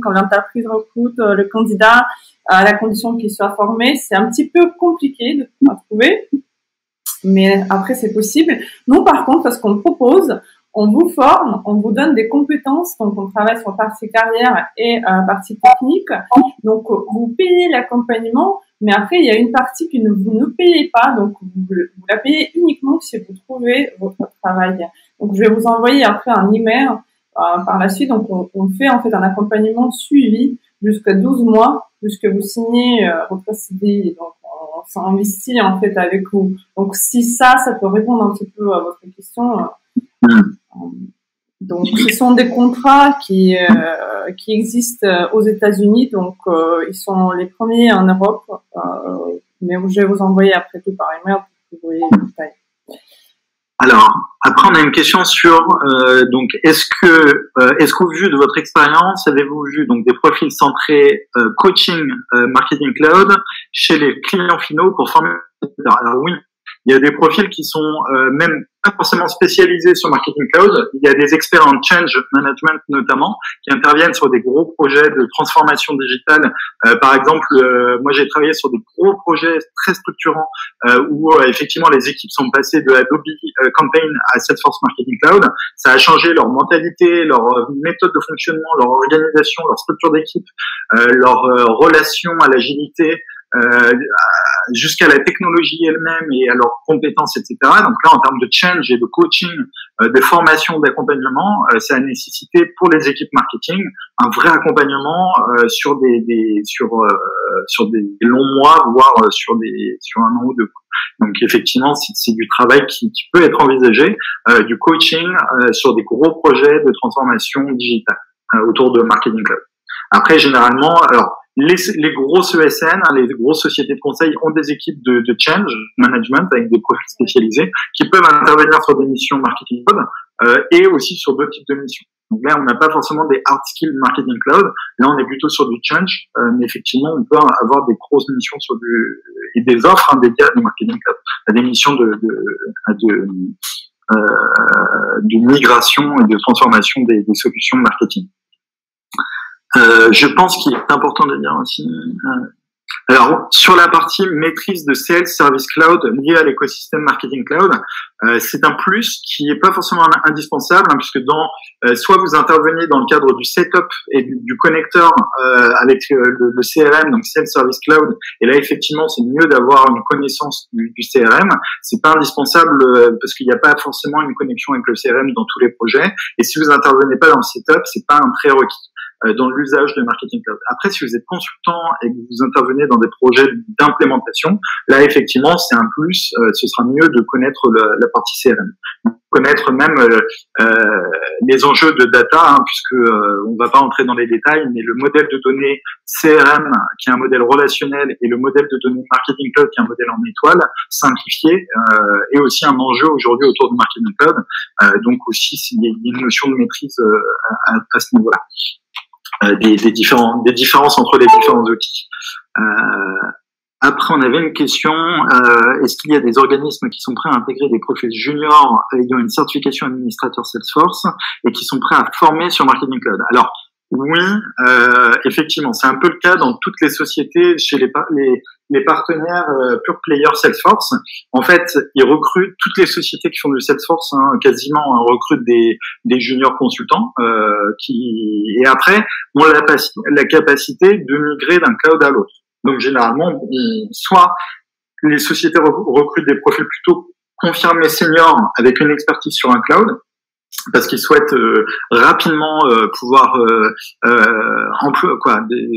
quand l'entreprise recrute le candidat à la condition qu'il soit formé. C'est un petit peu compliqué à trouver, mais après c'est possible. Nous par contre, ce qu'on propose, on vous forme, on vous donne des compétences, donc on travaille sur partie carrière et partie technique. Donc vous payez l'accompagnement, mais après il y a une partie que vous ne payez pas, donc vous la payez uniquement si vous trouvez votre travail. Donc je vais vous envoyer après un email par la suite. Donc on fait en fait un accompagnement suivi jusqu'à 12 mois, jusqu'à vous signez votre CDI. Donc on s'investit en fait avec vous. Donc si ça peut répondre un petit peu à votre question. Donc, ce sont des contrats qui existent aux États-Unis. Donc, ils sont les premiers en Europe. Mais je vais vous envoyer après tout par email pour que vous voyez les détails. Alors, après, on a une question sur donc est-ce qu'au vu de votre expérience, avez-vous vu donc des profils centrés coaching marketing cloud chez les clients finaux pour former? Alors oui. Il y a des profils qui sont même pas forcément spécialisés sur Marketing Cloud. Il y a des experts en change management notamment qui interviennent sur des gros projets de transformation digitale. Par exemple, moi j'ai travaillé sur des gros projets très structurants où effectivement les équipes sont passées de Adobe Campaign à Salesforce Marketing Cloud. Ça a changé leur mentalité, leur méthode de fonctionnement, leur organisation, leur structure d'équipe, leur relation à l'agilité. Jusqu'à la technologie elle-même et à leurs compétences, etc. Donc là, en termes de change et de coaching, de formation, d'accompagnement, ça a nécessité pour les équipes marketing un vrai accompagnement sur des longs mois, voire sur un an ou deux. Donc effectivement, c'est du travail qui peut être envisagé, du coaching sur des gros projets de transformation digitale autour de Marketing Cloud. Après, généralement, alors les grosses ESN, les grosses sociétés de conseil ont des équipes de change management avec des profils spécialisés qui peuvent intervenir sur des missions marketing cloud et aussi sur d'autres types de missions. Donc là, on n'a pas forcément des hard skills marketing cloud. Là, on est plutôt sur du change, mais effectivement, on peut avoir des grosses missions et des offres dédiées du marketing cloud, des missions de migration et de transformation des solutions marketing. Je pense qu'il est important de dire aussi. Alors, sur la partie maîtrise de Sales Service Cloud liée à l'écosystème Marketing Cloud, c'est un plus qui est pas forcément indispensable, puisque soit vous intervenez dans le cadre du setup et du connecteur avec le CRM, donc Sales Service Cloud, et là effectivement c'est mieux d'avoir une connaissance du CRM. C'est pas indispensable parce qu'il n'y a pas forcément une connexion avec le CRM dans tous les projets, et si vous intervenez pas dans le setup, c'est pas un prérequis dans l'usage de Marketing Cloud. Après, si vous êtes consultant et que vous intervenez dans des projets d'implémentation, là, effectivement, c'est un plus. Ce sera mieux de connaître la partie CRM. Connaître même les enjeux de data, puisque on va pas entrer dans les détails, mais le modèle de données CRM, qui est un modèle relationnel, et le modèle de données Marketing Cloud, qui est un modèle en étoile, simplifié, est aussi un enjeu aujourd'hui autour de Marketing Cloud. Donc aussi, il y a une notion de maîtrise à ce niveau-là. Des différences entre les différents outils. Après, on avait une question, est-ce qu'il y a des organismes qui sont prêts à intégrer des profils juniors ayant une certification administrateur Salesforce et qui sont prêts à former sur Marketing Cloud? Alors, oui, effectivement, c'est un peu le cas dans toutes les sociétés, chez les partenaires pure player Salesforce. En fait, ils recrutent, toutes les sociétés qui font du Salesforce, quasiment, recrutent des juniors consultants et après ont la capacité de migrer d'un cloud à l'autre. Donc généralement, soit les sociétés recrutent des profils plutôt confirmés seniors avec une expertise sur un cloud, parce qu'ils souhaitent rapidement pouvoir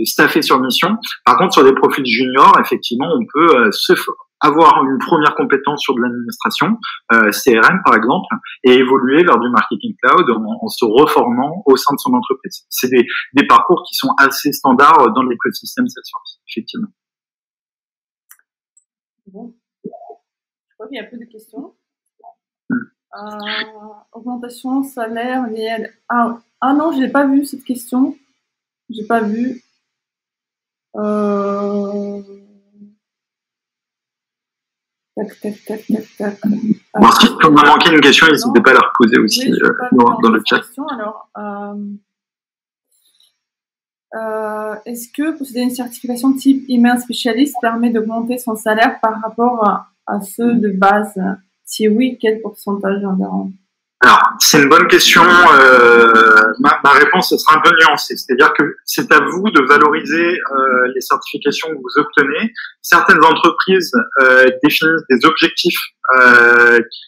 staffer sur mission. Par contre, sur des profils juniors, effectivement, on peut avoir une première compétence sur de l'administration, CRM par exemple, et évoluer lors du marketing cloud en se reformant au sein de son entreprise. C'est des parcours qui sont assez standards dans l'écosystème Salesforce, effectivement. Bon, je crois qu'il y a peu de questions. Augmentation, salaire, réel. Ah non, je l'ai pas vu cette question. J'ai pas vu. Tac. Bon, si vous m'avez manqué une question, n'hésitez pas à la reposer aussi dans le chat. Alors, est-ce que posséder une certification type email spécialiste permet d'augmenter son salaire par rapport à ceux de base? Si oui, quel pourcentage environ? Alors, c'est une bonne question. Ma réponse sera un peu nuancée. C'est-à-dire que c'est à vous de valoriser les certifications que vous obtenez. Certaines entreprises définissent des objectifs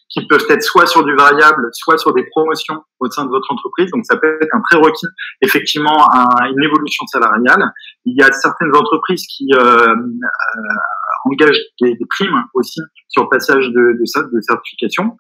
qui peuvent être soit sur du variable, soit sur des promotions au sein de votre entreprise. Donc, ça peut être un prérequis, effectivement, à une évolution salariale. Il y a certaines entreprises qui engagent des primes aussi sur le passage de certification.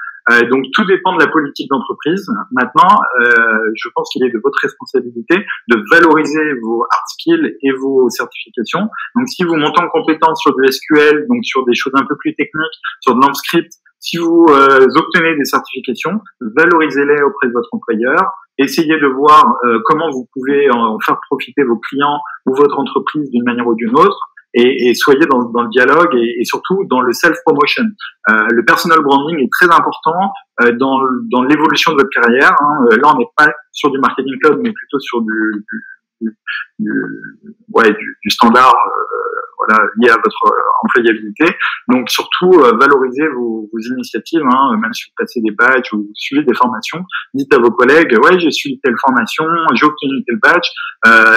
Donc, tout dépend de la politique d'entreprise. Maintenant, je pense qu'il est de votre responsabilité de valoriser vos hard skills et vos certifications. Donc, si vous montez en compétence sur du SQL, donc sur des choses un peu plus techniques, sur de l'AmpScript, si vous obtenez des certifications, valorisez-les auprès de votre employeur. Essayez de voir comment vous pouvez en faire profiter vos clients ou votre entreprise d'une manière ou d'une autre. Et soyez dans le dialogue et surtout dans le self-promotion. Le personal branding est très important dans l'évolution de votre carrière. Là, on n'est pas sur du marketing cloud, mais plutôt sur du standard lié à votre employabilité. Donc, surtout, valorisez vos initiatives, même si vous passez des badges ou vous suivez des formations. Dites à vos collègues, ouais, j'ai suivi telle formation, j'ai obtenu tel badge,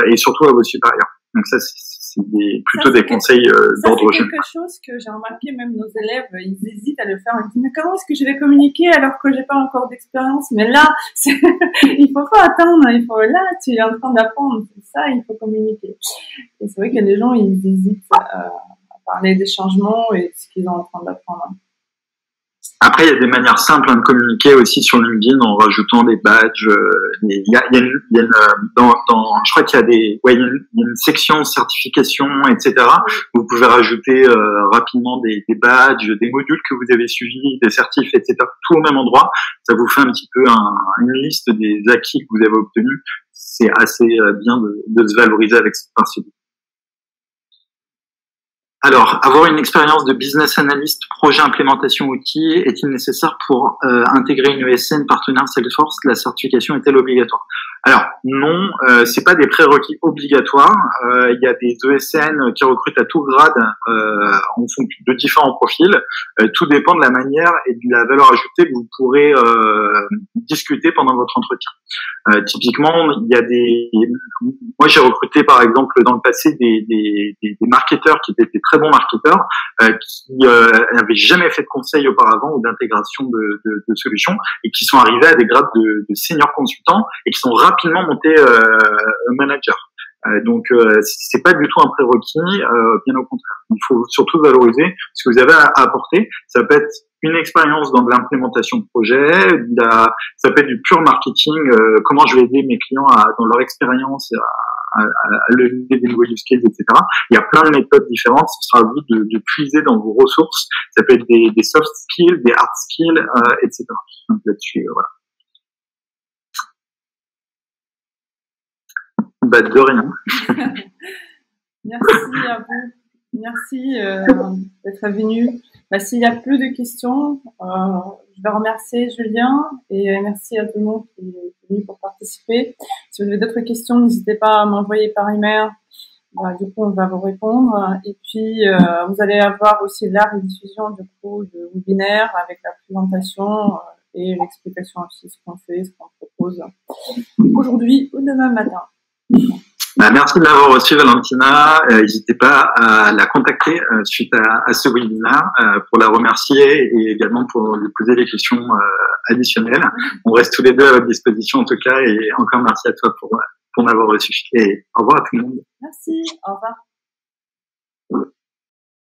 et surtout à vos supérieurs. Donc ça, c'est plutôt des conseils d'ordre général. C'est quelque chose que j'ai remarqué, même nos élèves, ils hésitent à le faire. Ils disent, mais comment est-ce que je vais communiquer alors que j'ai pas encore d'expérience? Mais là, il faut pas attendre. Là, tu es en train d'apprendre. C'est ça, il faut communiquer. Et c'est vrai que les gens, ils hésitent à parler des changements et de ce qu'ils sont en train d'apprendre. Après, il y a des manières simples de communiquer aussi sur LinkedIn en rajoutant des badges. Je crois qu'il y a une section certification, etc. Vous pouvez rajouter rapidement des badges, des modules que vous avez suivis, des certifs, etc. Tout au même endroit. Ça vous fait un petit peu une liste des acquis que vous avez obtenus. C'est assez bien de se valoriser avec cette principe. Alors, avoir une expérience de business analyst, projet implémentation outil, est-il nécessaire pour intégrer une ESN partenaire Salesforce? La certification est-elle obligatoire? Alors, non, c'est pas des prérequis obligatoires. Il y a des ESN qui recrutent à tout grade en fonction de différents profils. Tout dépend de la manière et de la valeur ajoutée que vous pourrez discuter pendant votre entretien. Typiquement, il y a moi j'ai recruté par exemple dans le passé des marketeurs qui étaient des très bons marketeurs qui n'avaient jamais fait de conseil auparavant ou d'intégration de solutions et qui sont arrivés à des grades de senior consultants et qui sont rapidement montés manager. Donc c'est pas du tout un prérequis, bien au contraire. Il faut surtout valoriser ce que vous avez à apporter. Ça peut être une expérience dans de l'implémentation de projet, ça peut être du pur marketing, comment je vais aider mes clients dans leur expérience à lever des nouveaux use cases, etc. Il y a plein de méthodes différentes. Ce sera à vous de puiser dans vos ressources. Ça peut être des soft skills, des hard skills, etc. Donc là-dessus, voilà. Bah, de rien. Merci à vous. Merci d'être venu. S'il n'y a plus de questions, je vais remercier Julien et merci à tout le monde qui est venu pour participer. Si vous avez d'autres questions, n'hésitez pas à m'envoyer par email. Du coup, on va vous répondre. Et puis, vous allez avoir aussi la rediffusion du coup de webinaire avec la présentation et l'explication aussi de ce qu'on fait, ce qu'on propose aujourd'hui ou demain matin. Merci de m'avoir reçu, Valentina. N'hésitez pas à la contacter suite à ce webinaire pour la remercier et également pour lui poser des questions additionnelles. On reste tous les deux à votre disposition en tout cas et encore merci à toi pour m'avoir reçu. Et au revoir à tout le monde. Merci, au revoir.